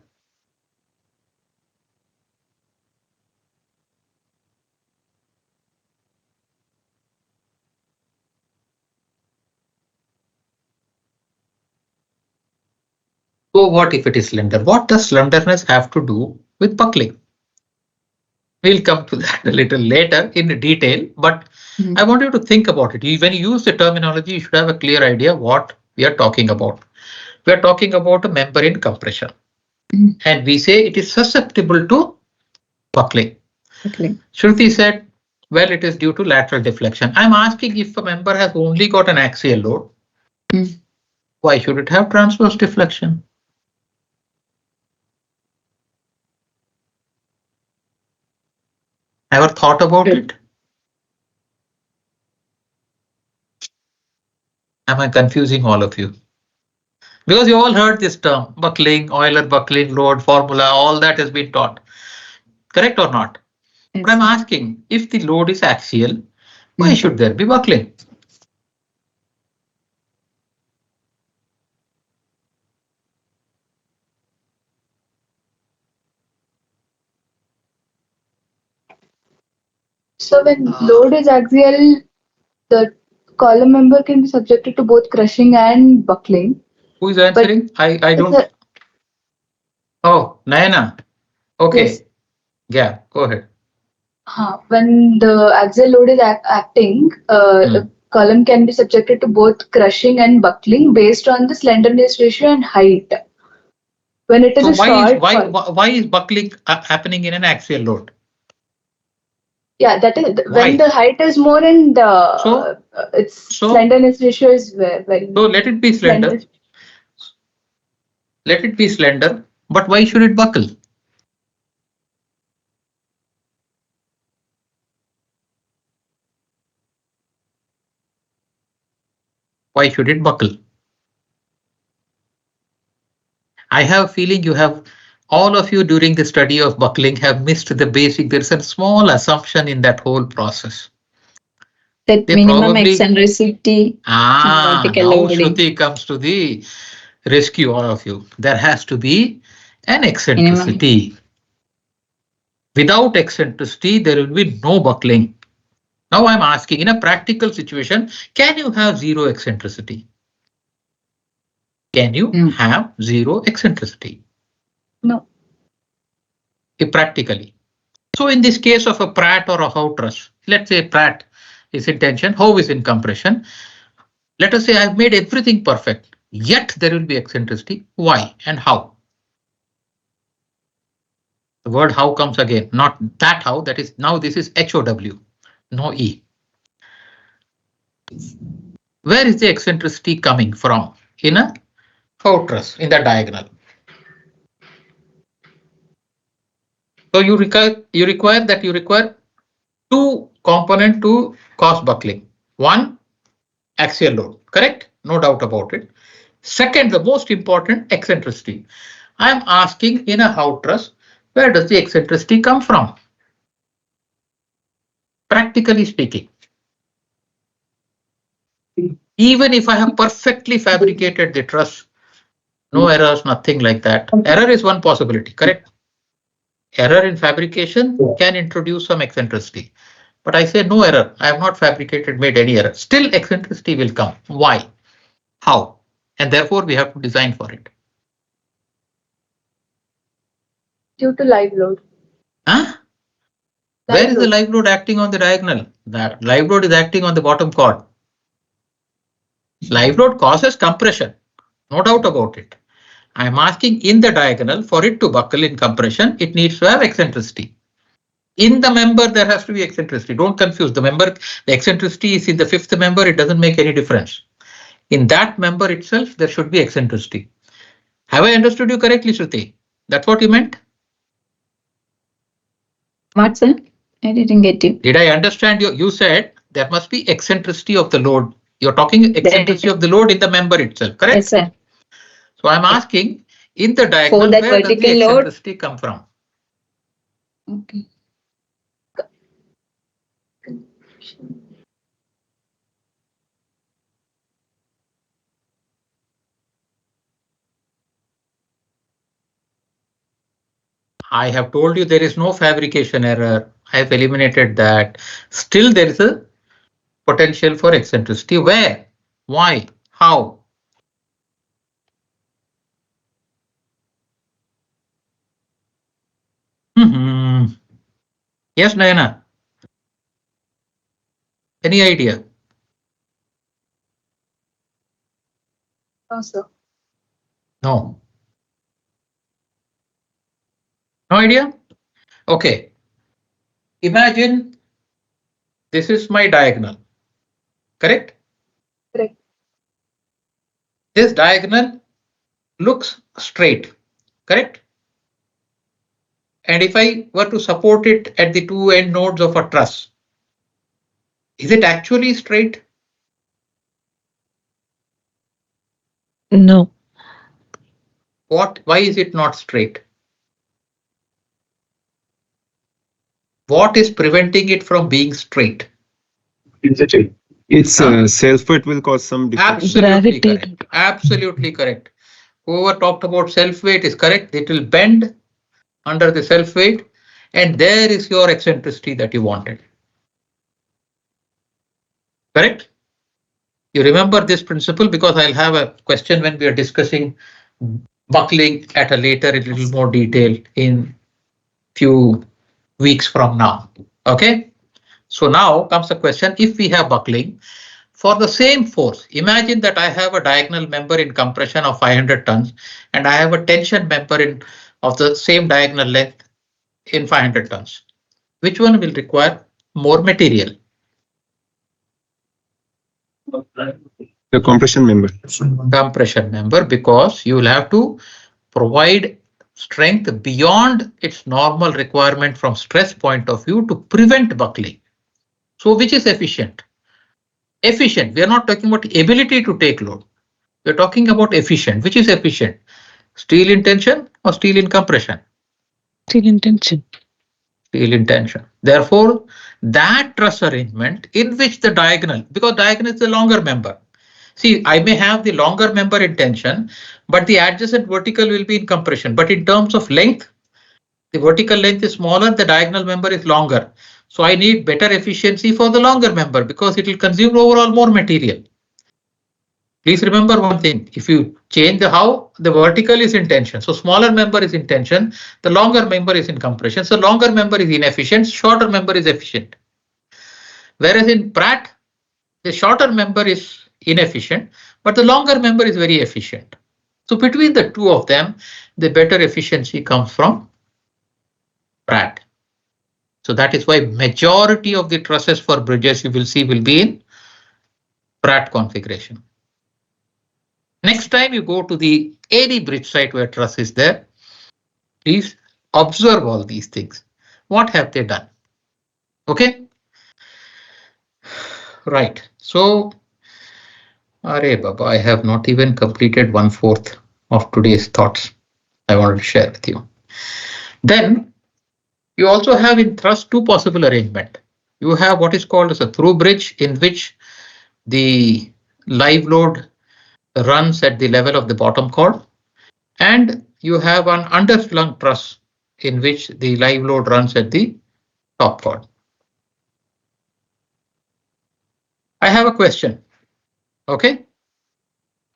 So what if it is slender? What does slenderness have to do with buckling? We'll come to that a little later in detail, but I want you to think about it. When you use the terminology, you should have a clear idea what we are talking about. We are talking about a member in compression. And we say it is susceptible to buckling. Shruti said, well, it is due to lateral deflection. I'm asking if a member has only got an axial load, why should it have transverse deflection? Ever thought about it? Am I confusing all of you? Because you all heard this term, buckling, Euler buckling, load formula, all that has been taught. Correct or not? But I'm asking, if the load is axial, why should there be buckling? So when load is axial, the column member can be subjected to both crushing and buckling. Who is answering? I don't. Oh, Nayana. Okay. Yes. Yeah, go ahead. When the axial load is acting, the column can be subjected to both crushing and buckling based on the slenderness ratio and height. When it is why is buckling happening in an axial load? Yeah, that is when the height is more and its slenderness ratio is very. So let it be slender. Let it be slender, but why should it buckle? Why should it buckle? I have a feeling all of you during the study of buckling have missed the basic. There's a small assumption in that whole process. That minimum eccentricity. Now Shruti comes to the rescue, all of you. There has to be an eccentricity. Without eccentricity, there will be no buckling. Now I'm asking, in a practical situation, can you have zero eccentricity? Can you have zero eccentricity? No. Practically. So in this case of a Pratt or a Howe truss, let's say Pratt is in tension, Howe is in compression. Let us say I've made everything perfect, yet there will be eccentricity. Why and how? The word how comes again, not that how, that is now this is HOW, no E. Where is the eccentricity coming from? In a Howe truss, in the diagonal. So you require two components to cause buckling. One, axial load, correct? No doubt about it. Second, the most important, eccentricity. I am asking in a Howe truss, where does the eccentricity come from? Practically speaking. Even if I have perfectly fabricated the truss, no errors, nothing like that. Error is one possibility, correct? Error in fabrication can introduce some eccentricity. But I say no error. I have not fabricated, made any error. Still eccentricity will come. Why? How? And therefore we have to design for it. Due to live load. Where is the live load acting on the diagonal? That live load is acting on the bottom chord. Live load causes compression. No doubt about it. I am asking in the diagonal, for it to buckle in compression, it needs to have eccentricity. In the member, there has to be eccentricity. Don't confuse the member. The eccentricity is in the fifth member. It doesn't make any difference. In that member itself, there should be eccentricity. Have I understood you correctly, Shruti? That's what you meant? What, sir? I didn't get you. Did I understand you? You said there must be eccentricity of the load You're talking eccentricity of the load in the member itself, correct? Yes, sir. So I'm asking, in the diagonal, that where does the vertical load- eccentricity come from? Okay. I have told you there is no fabrication error. I have eliminated that. Still there is a potential for eccentricity. Where? Why? How? Yes, Nayana. Any idea? No, sir. No. No idea? Okay. Imagine this is my diagonal, correct? Correct. This diagonal looks straight, correct? And if I were to support it at the two end nodes of a truss, is it actually straight? No. What? Why is it not straight? What is preventing it from being straight? Its self-weight will cause some deflection. Absolutely Gravity. correct. Absolutely correct. Whoever talked about self-weight is correct. It will bend under the self-weight, and there is your eccentricity that you wanted. Correct? You remember this principle because I'll have a question when we are discussing buckling at a later, a little more detail in few weeks from now. Okay? So now comes the question, if we have buckling, for the same force, imagine that I have a diagonal member in compression of 500 tons and I have a tension member of the same diagonal length in 500 tons. Which one will require more material? The compression member. Compression member, because you will have to provide strength beyond its normal requirement from stress point of view to prevent buckling. So which is efficient? Efficient. We are not talking about ability to take load. We are talking about efficient. Which is efficient? Steel in tension or steel in compression? Steel in tension. Steel in tension. Therefore, that truss arrangement in which the diagonal, because diagonal is the longer member. See, I may have the longer member in tension, but the adjacent vertical will be in compression. But in terms of length, the vertical length is smaller, the diagonal member is longer. So I need better efficiency for the longer member because it will consume overall more material. Please remember one thing, if you change the how, the vertical is in tension. So smaller member is in tension, the longer member is in compression. So longer member is inefficient, shorter member is efficient. Whereas in Pratt, the shorter member is inefficient, but the longer member is very efficient. So between the two of them, the better efficiency comes from Pratt. So that is why majority of the trusses for bridges you will see will be in Pratt configuration. Next time you go to any bridge site where truss is there, please observe all these things. What have they done? Okay. Right. So, Arey Baba, I have not even completed 1/4 of today's thoughts I wanted to share with you. Then you also have in thrust two possible arrangement. You have what is called as a through bridge, in which the live load runs at the level of the bottom chord, and you have an underslung truss in which the live load runs at the top chord. I have a question. Okay.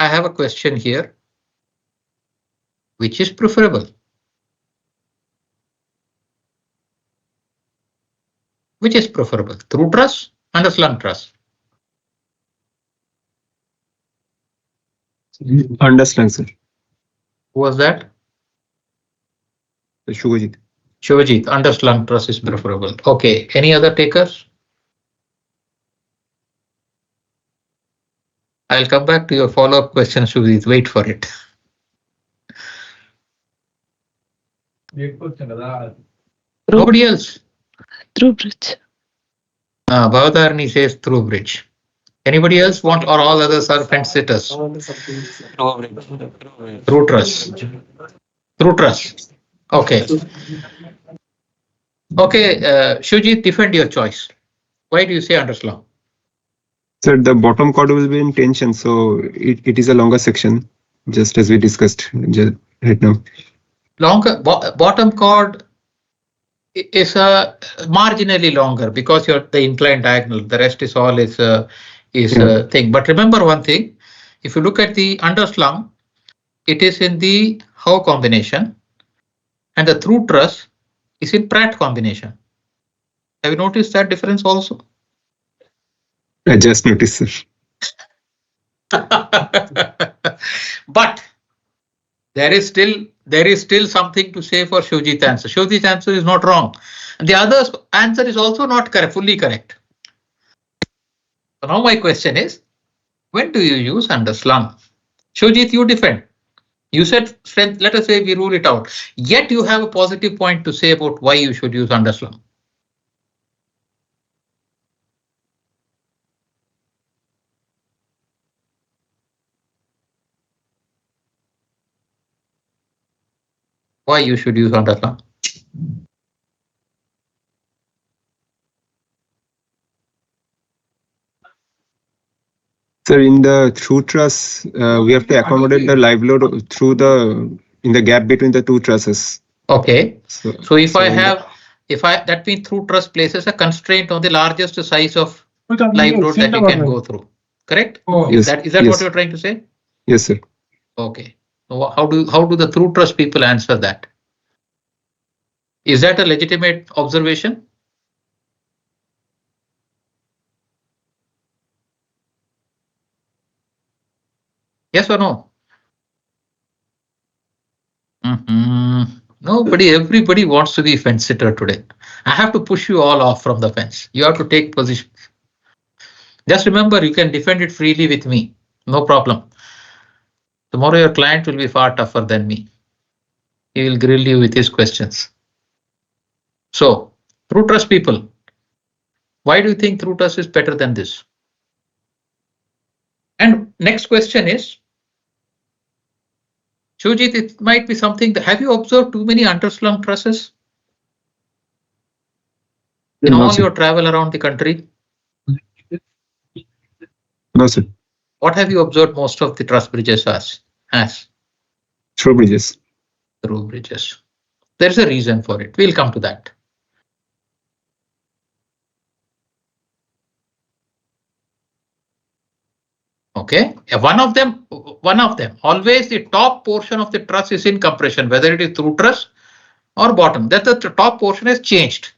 I have a question here. Which is preferable? Which is preferable? Through truss, underslung truss? Underslung, sir. Who was that? Shubhajit. Shivajit, underslung truss is preferable. Okay. Any other takers? I'll come back to your follow-up question, Shivajit. Wait for it. Nobody else? Through bridge. Bhavadarani says through bridge. Anybody else want, or all others are fence sitters? Through truss. Through truss. Okay. Okay, Shujit, defend your choice. Why do you say underslung? Sir, the bottom chord will be in tension, so it is a longer section, just as we discussed right now. Longer bottom chord is marginally longer because you're the inclined diagonal. The rest is all is thing. But remember one thing: if you look at the underslung, it is in the Howe combination, and the through truss is in Pratt combination. Have you noticed that difference also? I just noticed, sir. But there is still something to say for Shojit's answer. Shojit's answer is not wrong. And the other's answer is also not correct, fully correct. So now my question is, when do you use underslung? Shojit, you defend. You said strength, let us say we rule it out. Yet you have a positive point to say about why you should use underslung. Why you should use underslung? Sir, in the through truss, we have to accommodate the live load through in the gap between the two trusses. Okay. So if that means through truss places a constraint on the largest size of live load that you can go through. Correct? Yes. Is that what you're trying to say? Yes, sir. Okay. So how do the through truss people answer that? Is that a legitimate observation? Yes or no? Everybody wants to be fence sitter today. I have to push you all off from the fence. You have to take position. Just remember, you can defend it freely with me. No problem. Tomorrow your client will be far tougher than me. He will grill you with his questions. So, through truss people, why do you think through truss is better than this? And next question is, Shujit, it might be something that, have you observed too many underslung trusses in all your travel around the country? No, sir. What have you observed most of the truss bridges as? Through bridges. Through bridges. There's a reason for it. We'll come to that. Okay, one of them, always the top portion of the truss is in compression, whether it is through truss or bottom. That the top portion has changed.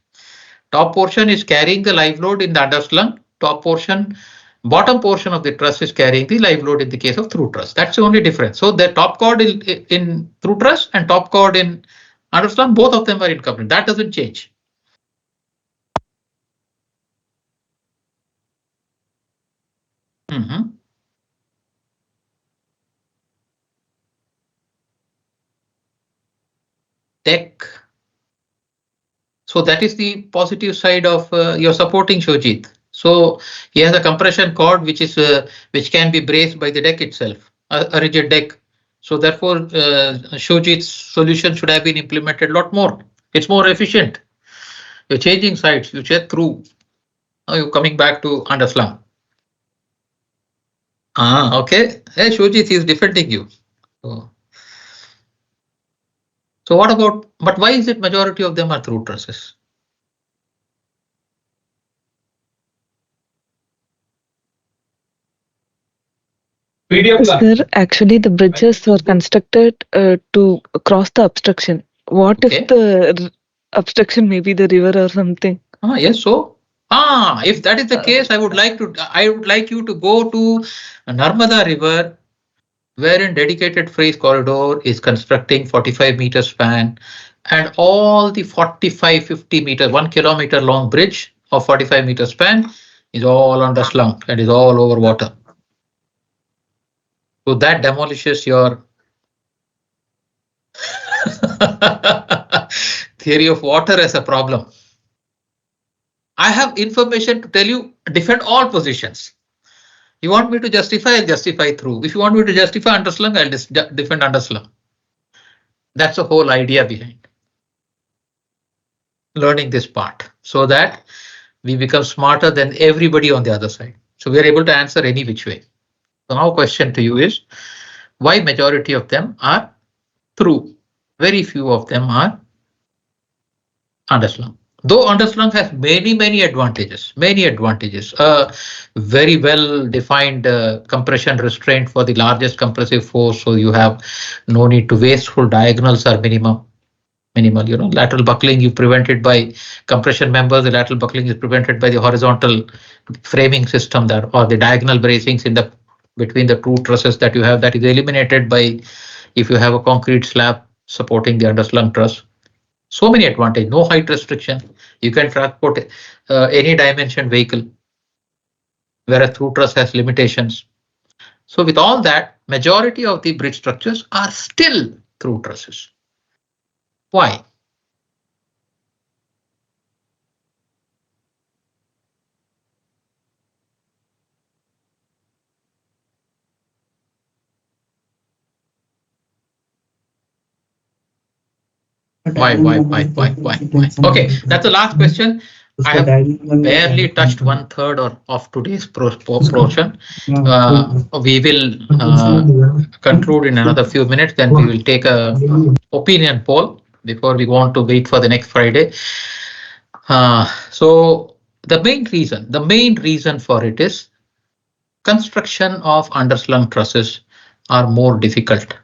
Top portion is carrying the live load in the underslung. Bottom portion of the truss is carrying the live load in the case of through truss. That's the only difference. So the top chord in through truss and top chord in underslung, both of them are in compression. That doesn't change. Deck. So that is the positive side of your supporting Shojit. So he has a compression chord which can be braced by the deck itself, a rigid deck. So therefore, Shojit's solution should have been implemented a lot more. It's more efficient. You're changing sides. You check through. Now you're coming back to underslung. Okay. Hey, Shojit is defending you. So what about? But why is it majority of them are through trusses? Sir, actually the bridges were constructed to cross the obstruction. What if the obstruction may be the river or something? Yes, so if that is the case, I would like you to go to Narmada River, wherein dedicated freight corridor is constructing 45 meter span, and all the 45-50 meter, 1 kilometer long bridge of 45 meter span is all underslung and is all over water. So that demolishes your theory of water as a problem. I have information to tell you, defend all positions. You want me to justify, I'll justify through. If you want me to justify underslung, I'll defend underslung. That's the whole idea behind learning this part, so that we become smarter than everybody on the other side. So we are able to answer any which way. So now question to you is, why majority of them are through? Very few of them are underslung. Though underslung has many advantages, very well defined compression restraint for the largest compressive force. So you have no need to wasteful diagonals are minimal. Lateral buckling you prevented by compression members. The lateral buckling is prevented by the horizontal framing system that, or the diagonal bracings in the between the two trusses that you have, that is eliminated by if you have a concrete slab supporting the underslung truss. So many advantages, no height restriction. You can transport any dimension vehicle, whereas through truss has limitations. So with all that, majority of the bridge structures are still through trusses. Why? Why? Okay, that's the last question. I have barely touched 1/3 of today's portion. We will conclude in another few minutes, then we will take a opinion poll before we want to wait for the next Friday. So the main reason for it is construction of underslung trusses are more difficult.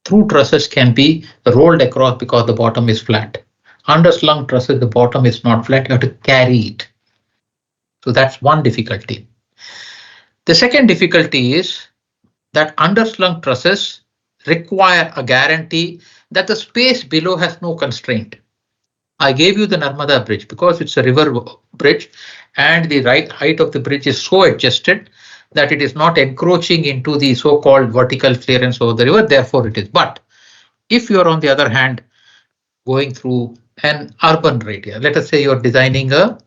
Through trusses can be rolled across because the bottom is flat. Underslung trusses, the bottom is not flat, you have to carry it. So that's one difficulty. The second difficulty is that underslung trusses require a guarantee that the space below has no constraint. I gave you the Narmada bridge because it's a river bridge and the height of the bridge is so adjusted that it is not encroaching into the so-called vertical clearance over the river, therefore it is. But if you are on the other hand going through an urban area, let us say you're designing a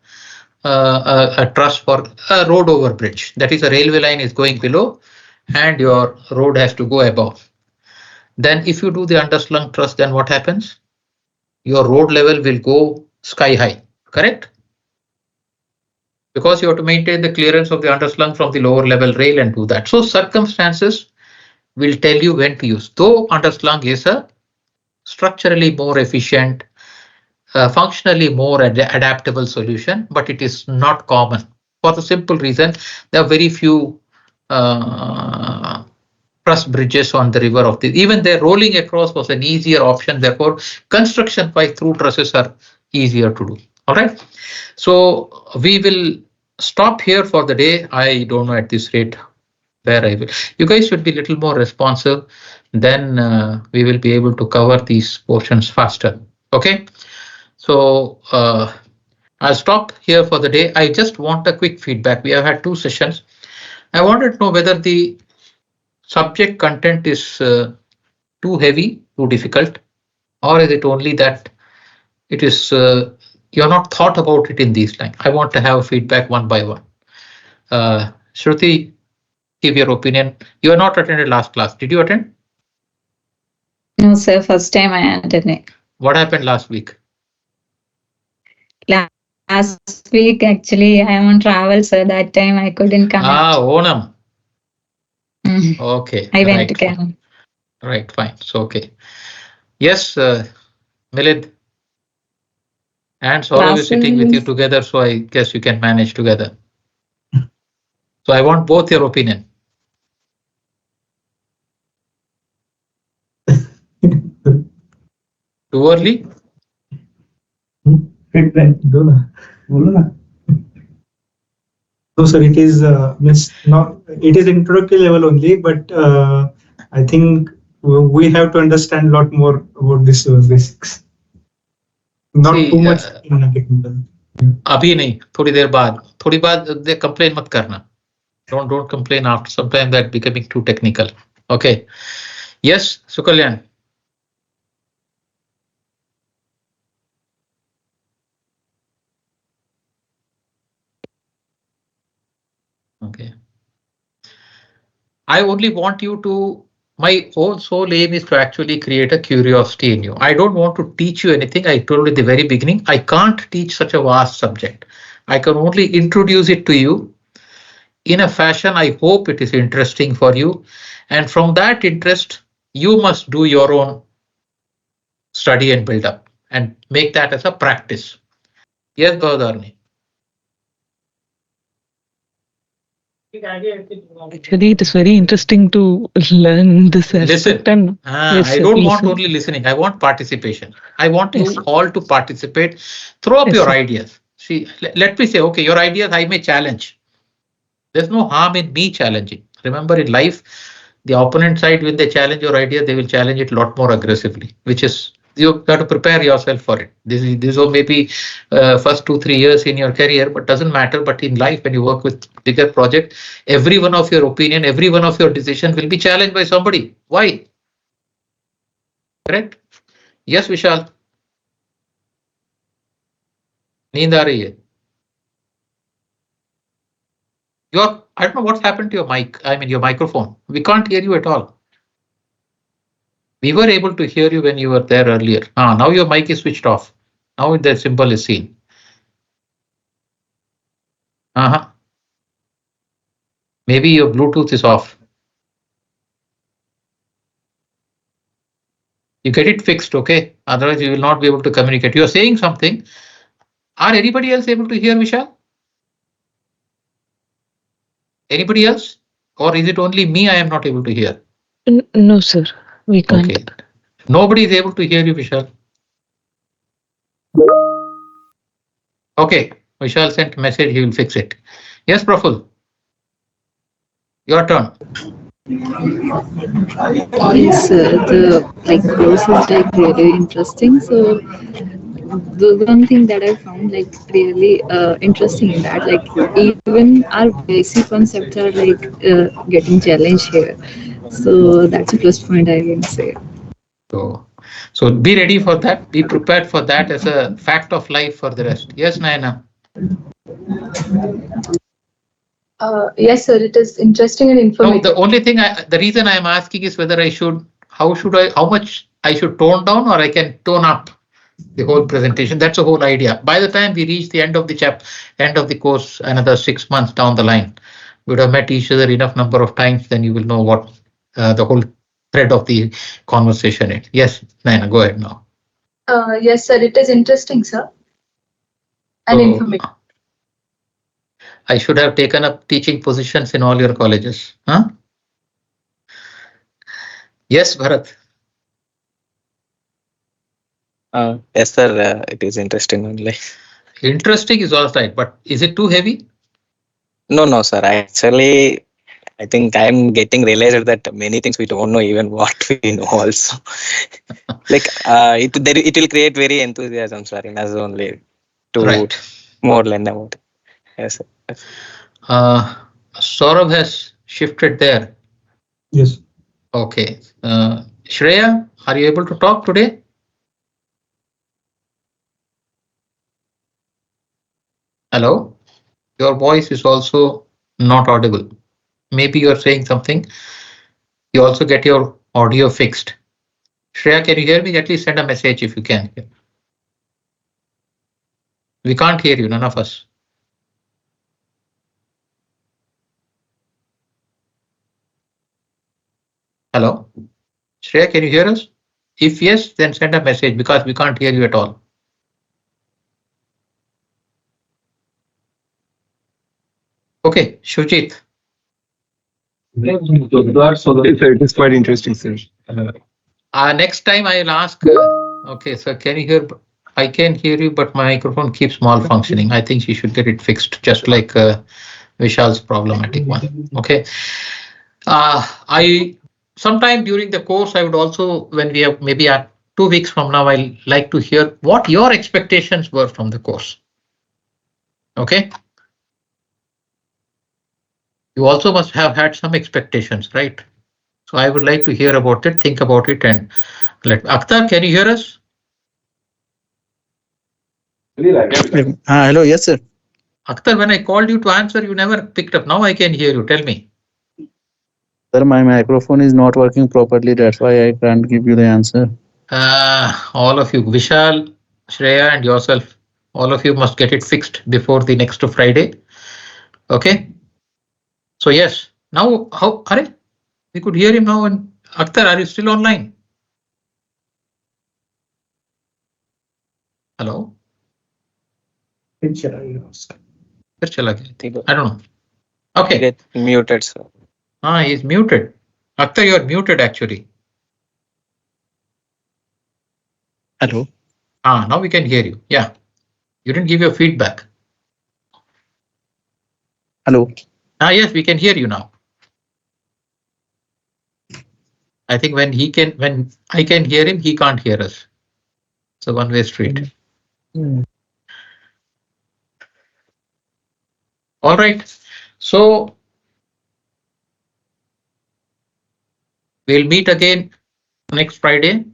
truss for a road over bridge, that is a railway line is going below and your road has to go above. Then if you do the underslung truss, then what happens? Your road level will go sky high, correct? Because you have to maintain the clearance of the underslung from the lower level rail and do that. So circumstances will tell you when to use. Though underslung is a structurally more efficient, functionally more adaptable solution, but it is not common for the simple reason there are very few truss bridges on the river of the, even their rolling across was an easier option. Therefore, construction by through trusses are easier to do. All right. So we will stop here for the day. I don't know at this rate where I will. You guys should be a little more responsive. Then we will be able to cover these portions faster. Okay. So I'll stop here for the day. I just want a quick feedback. We have had 2 sessions. I wanted to know whether the subject content is too heavy, too difficult, or is it only that it is you're not thought about it in these lines. I want to have feedback one by one. Shruti, give your opinion. You are not attended last class. Did you attend? No, sir. First time I attended. What happened last week? Last week, actually, I am on travel, sir. That time I couldn't come. Onam. Okay. I went to Kerala. Right, fine. So, okay. Yes, Milid and Saurav is sitting with you together, so I guess you can manage together. So I want both your opinion. Too early? No, sir, it is not. It is introductory level only, but I think we have to understand a lot more about this basics. Not too much technical. अभी नहीं, थोड़ी देर बाद they complain मत करना. Don't complain after some time that becoming too technical. Okay. Yes, Sukalyan. Okay. I only want you to, my whole sole aim is to actually create a curiosity in you. I don't want to teach you anything. I told you at the very beginning, I can't teach such a vast subject. I can only introduce it to you in a fashion I hope it is interesting for you. And from that interest, you must do your own study and build up and make that as a practice. Yes, Gaudarni. Actually, it is very interesting to learn this aspect. Listen, Yes, I sir, don't want listen. only listening. I want participation. I want Yes. you all to participate. Throw up Yes, your sir. ideas. See, let me say, okay, your ideas I may challenge. There's no harm in me challenging. Remember, in life, the opponent side, when they challenge your idea, they will challenge it a lot more aggressively, which is you got to prepare yourself for it. This will maybe first 2-3 years in your career, but doesn't matter. But in life, when you work with bigger project, every one of your opinion, every one of your decision will be challenged by somebody. Why? Correct? Yes, Vishal. नींद आ रही है. I don't know what's happened to your mic. I mean, your microphone. We can't hear you at all. We were able to hear you when you were there earlier. Now your mic is switched off. Now the symbol is seen. Maybe your Bluetooth is off. You get it fixed, okay? Otherwise, you will not be able to communicate. You're saying something. Are anybody else able to hear, Vishal? Anybody else? Or is it only me I am not able to hear? No, sir. We can't. Okay. Nobody is able to hear you, Vishal. Okay. Vishal sent a message. He will fix it. Yes, Praful. Your turn. Yes, the course is really interesting. So the one thing that I found really interesting in that, even our basic concepts are getting challenged here. So that's a plus point I can say. So be ready for that. Be prepared for that as a fact of life for the rest. Yes, Naina. Yes, sir. It is interesting and informative. No, the only thing the reason I am asking is whether how much I should tone down or I can tone up the whole presentation. That's the whole idea. By the time we reach the end of the end of the course, another 6 months down the line, we would have met each other enough number of times, then you will know what the whole thread of the conversation is. Yes, Naina, go ahead now. Yes, sir. It is interesting, sir. And informative. I should have taken up teaching positions in all your colleges. Huh? Yes, Bharat. Yes, sir. It is interesting only. Interesting is all right, but is it too heavy? No, sir. Actually, I think I'm getting realized that many things we don't know even what we know also. It will create very enthusiasm, sir, in us only to more learn about it. Yes, sir. Yes. Saurabh has shifted there. Yes. Okay. Shreya, are you able to talk today? Hello? Your voice is also not audible. Maybe you're saying something. You also get your audio fixed. Shreya, can you hear me? At least send a message if you can. We can't hear you, none of us. Hello? Shreya, can you hear us? If yes, then send a message because we can't hear you at all. Okay, Shujit. It is quite interesting, sir. Next time I'll ask. Okay, so can you hear? I can hear you, but my microphone keeps malfunctioning. I think you should get it fixed, just like Vishal's problematic one. Okay. I sometime during the course, I would also, when we have maybe at 2 weeks from now, I'll like to hear what your expectations were from the course. Okay. You also must have had some expectations, right? So I would like to hear about it, think about it, and Akhtar, can you hear us? Hello, yes, sir. Akhtar, when I called you to answer, you never picked up. Now I can hear you. Tell me. Sir, my microphone is not working properly. That's why I can't give you the answer. All of you, Vishal, Shreya, and yourself, all of you must get it fixed before the next Friday. Okay. So yes, now how? Are we could hear him now. And Akhtar, are you still online? Hello. फिर चला गया उसका। फिर चला गया। I don't know. Okay. Get muted, sir. He's muted. Akhtar, you are muted actually. Hello. Now we can hear you. Yeah. You didn't give your feedback. Hello. Yes, we can hear you now. I think when I can hear him, he can't hear us. It's a one-way street. All right. So we'll meet again next Friday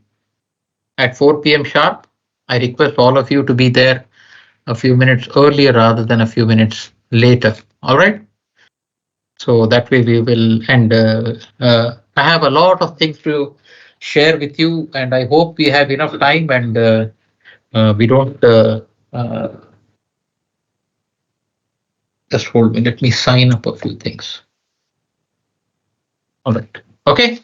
at 4 p.m. sharp. I request all of you to be there a few minutes earlier rather than a few minutes later. All right. So that way we will, and I have a lot of things to share with you, and I hope we have enough time and we don't just hold me. Let me sign up a few things. All right. Okay.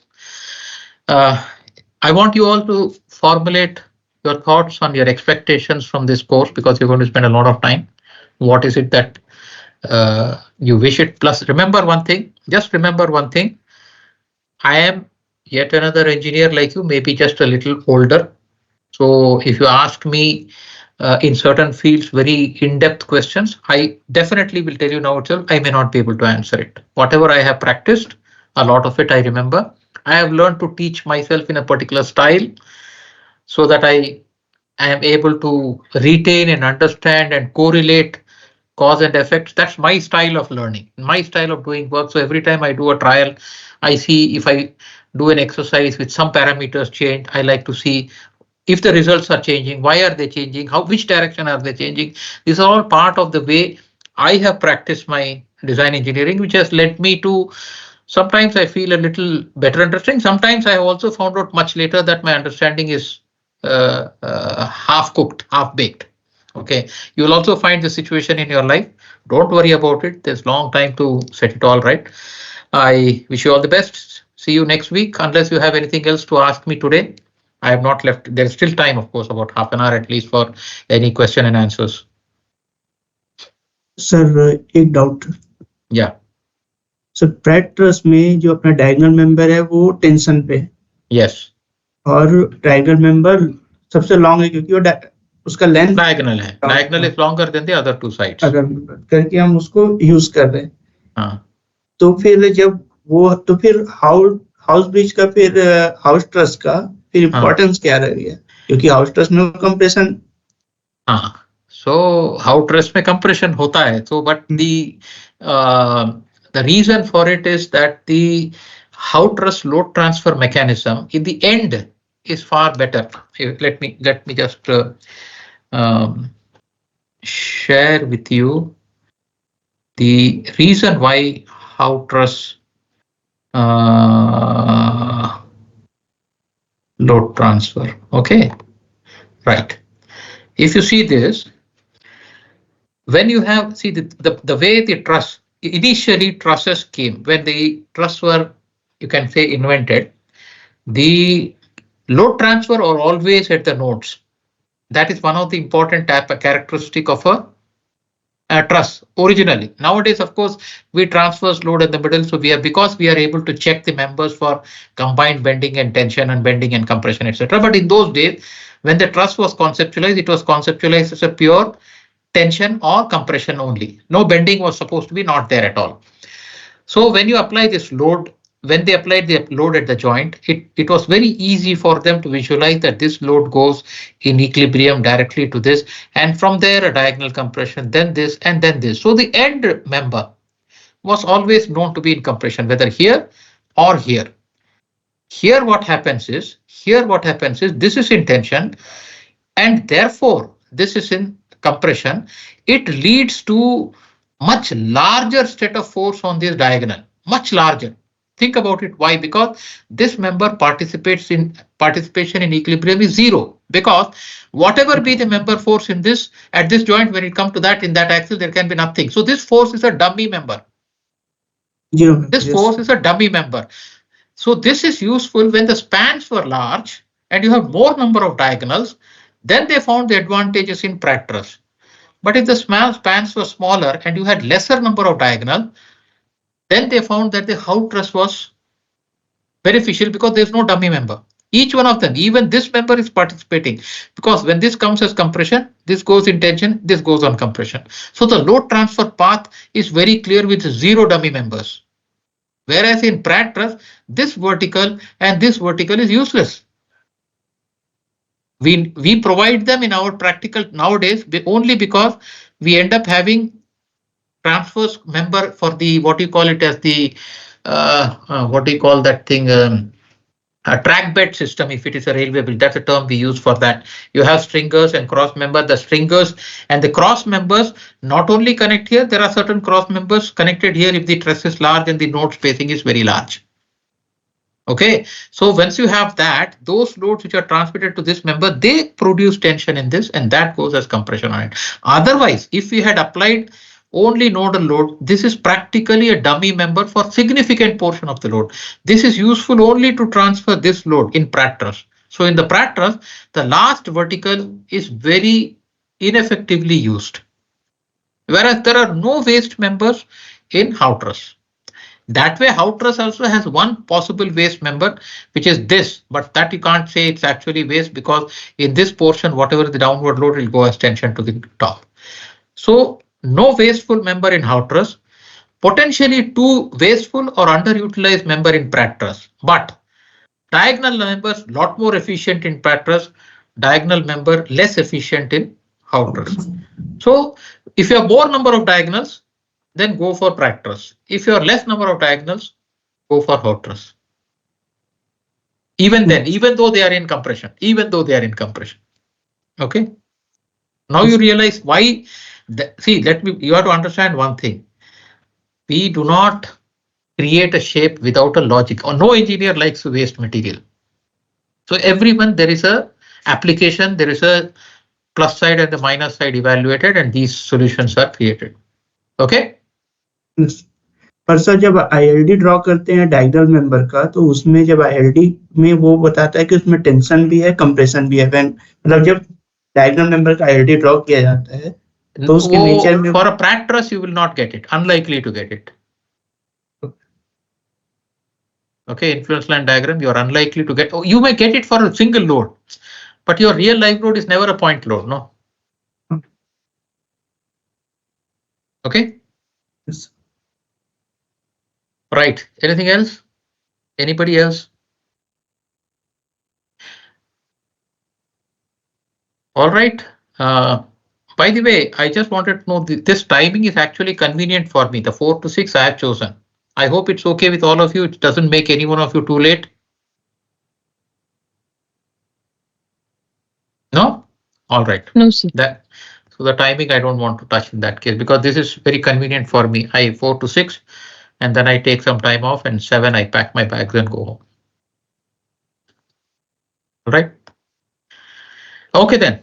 I want you all to formulate your thoughts on your expectations from this course, because you're going to spend a lot of time. What is it that you wish it? Plus, remember one thing, just remember one thing. I am yet another engineer like you, maybe just a little older. So if you ask me in certain fields, very in-depth questions, I definitely will tell you now itself, I may not be able to answer it. Whatever I have practiced, a lot of it I remember. I have learned to teach myself in a particular style so that I am able to retain and understand and correlate cause and effects. That's my style of learning, my style of doing work. So every time I do a trial, I see if I do an exercise with some parameters change, I like to see if the results are changing, why are they changing, which direction are they changing. These are all part of the way I have practiced my design engineering, which has led me to sometimes I feel a little better understanding. Sometimes I have also found out much later that my understanding is half cooked, half baked. Okay, you will also find the situation in your life. Don't worry about it. There's long time to set it all right. I wish you all the best. See you next week, unless you have anything else to ask me today. I have not left. There's still time, of course, about half an hour at least for any question and answers. Sir एक doubt. Yeah. Sir Pratt truss में जो अपना diagonal member है वो tension पे है। Yes. और diagonal member सबसे लॉन्ग है क्योंकि वो उसका लेंथ डायगोनल है। Diagonal is longer than the other two sides. अगर करके हम उसको यूज कर रहे हैं। हाँ। तो फिर जब वो तो फिर हाउस ब्रिज का फिर हाउस ट्रस का फिर इम्पोर्टेंस क्या रहेगा? क्योंकि हाउस ट्रस में कंप्रेशन। हाँ, सो हाउस ट्रस में कंप्रेशन होता है। So but the reason for it is that the house truss load transfer mechanism in the end is far better. Let me just share with you the reason why house truss load transfer. Okay, right. If you see this, when you have the way the truss. Initially, trusses came when the truss were, you can say, invented. The load transfer are always at the nodes. That is one of the important characteristic of a truss originally. Nowadays, of course, we transfers load in the middle, so because we are able to check the members for combined bending and tension and bending and compression, etc. But in those days, when the truss was conceptualized, it was conceptualized as a pure tension or compression only. No bending was supposed to be not there at all. So when you apply this load, when they applied the load at the joint, it was very easy for them to visualize that this load goes in equilibrium directly to this, and from there a diagonal compression, then this and then this. So the end member was always known to be in compression, whether here or here. Here what happens is this is in tension, and therefore this is in compression. It leads to much larger state of force on this diagonal, much larger. Think about it. Why? Because this member participation in equilibrium is 0. Because whatever be the member force in this at this joint, when it comes to that in that axis, there can be nothing. So this force is a dummy member. This force is a dummy member. So this is useful when the spans were large and you have more number of diagonals. Then they found the advantages in Pratt truss. But if the spans were smaller and you had lesser number of diagonal, then they found that the Howe truss was beneficial because there's no dummy member. Each one of them, even this member is participating, because when this comes as compression, this goes in tension, this goes on compression. So the load transfer path is very clear with 0 dummy members. Whereas in Pratt truss, this vertical and this vertical is useless. We provide them in our practical nowadays only because we end up having transverse member for the, what you call it as the, what do you call that thing, a track bed system. If it is a railway bridge, that's a term we use for that. You have stringers and cross member. The stringers and the cross members not only connect here, there are certain cross members connected here if the truss is large and the node spacing is very large. Okay, so once you have that, those loads which are transmitted to this member, they produce tension in this, and that goes as compression on it. Otherwise, if we had applied only nodal load, this is practically a dummy member for significant portion of the load. This is useful only to transfer this load in Pratt truss. So in the Pratt truss, the last vertical is very ineffectively used, whereas there are no waste members in Howe truss. That way, Howe truss also has one possible waste member, which is this, but that you can't say it's actually waste, because in this portion, whatever the downward load will go as tension to the top. So no wasteful member in Howe truss, potentially 2 wasteful or underutilized member in Pratt truss, but diagonal members lot more efficient in Pratt truss, diagonal member less efficient in Howe truss. So if you have more number of diagonals, then go for Pratt truss. If you have less number of diagonals, go for Howe truss. Even then, even though they are in compression, Okay. Now you realize why. See, you have to understand one thing. We do not create a shape without a logic, or no engineer likes to waste material. So everyone, there is a application, there is a plus side and the minus side evaluated, and these solutions are created. Okay. पर sir जब ILD draw करते हैं diagonal member का, तो उसमें जब ILD में वो बताता है कि उसमें टेंशन भी है, कंप्रेशन भी है, मतलब जब डायगोनल मेंबर का ILD ड्रॉ किया जाता है तो उसके नेचर में, for a Pratt truss you will not get it, unlikely to get it. Okay, influence line diagram, you are unlikely to get. You may get it for a single load, but your real live load is never a point load, no? Okay. Yes. Right. Anything else? Anybody else? All right. By the way, I just wanted to know this timing is actually convenient for me. The 4 to 6 I have chosen. I hope it's okay with all of you. It doesn't make any one of you too late. No? All right. No, sir. So the timing I don't want to touch in that case, because this is very convenient for me. I 4 to 6 and then I take some time off, and 7 I pack my bags and go home. All right. Okay then.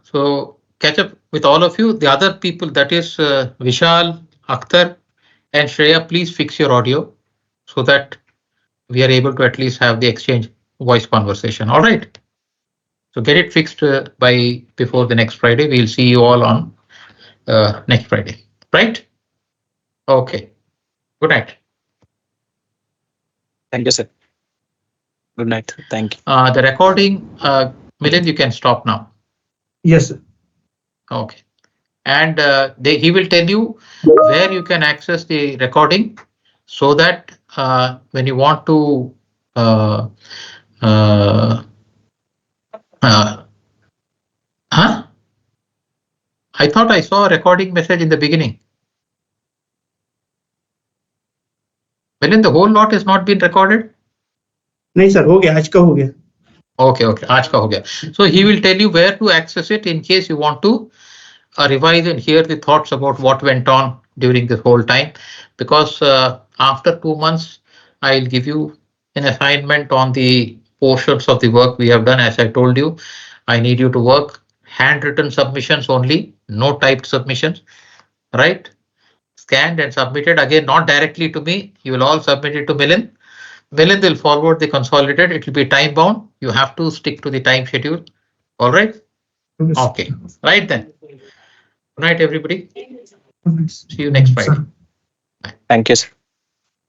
So catch up with all of you. The other people, that is Vishal, Akhtar and Shreya, please fix your audio so that we are able to at least have the exchange voice conversation. All right. So get it fixed before the next Friday. We'll see you all on next Friday, right? Okay. Good night. Thank you, sir. Good night. Thank you. The recording, Milind, you can stop now. Yes, sir. Okay. And he will tell you where you can access the recording, so that when you want to I thought I saw a recording message in the beginning. Milind, the whole lot has not been recorded? नहीं sir, हो गया, आज का हो गया. Okay, आज का हो गया. So he will tell you where to access it in case you want to revise and hear the thoughts about what went on during this whole time, because after 2 months I'll give you an assignment on the portions of the work we have done. As I told you, I need you to work handwritten submissions only, no typed submissions, right? Scanned and submitted, again, not directly to me. You will all submit it to Milind. Milind will forward the consolidated. It will be time bound. You have to stick to the time schedule. All right. Okay. Right then. Good night, everybody. See you next Friday. Thank you, sir.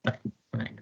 Good night.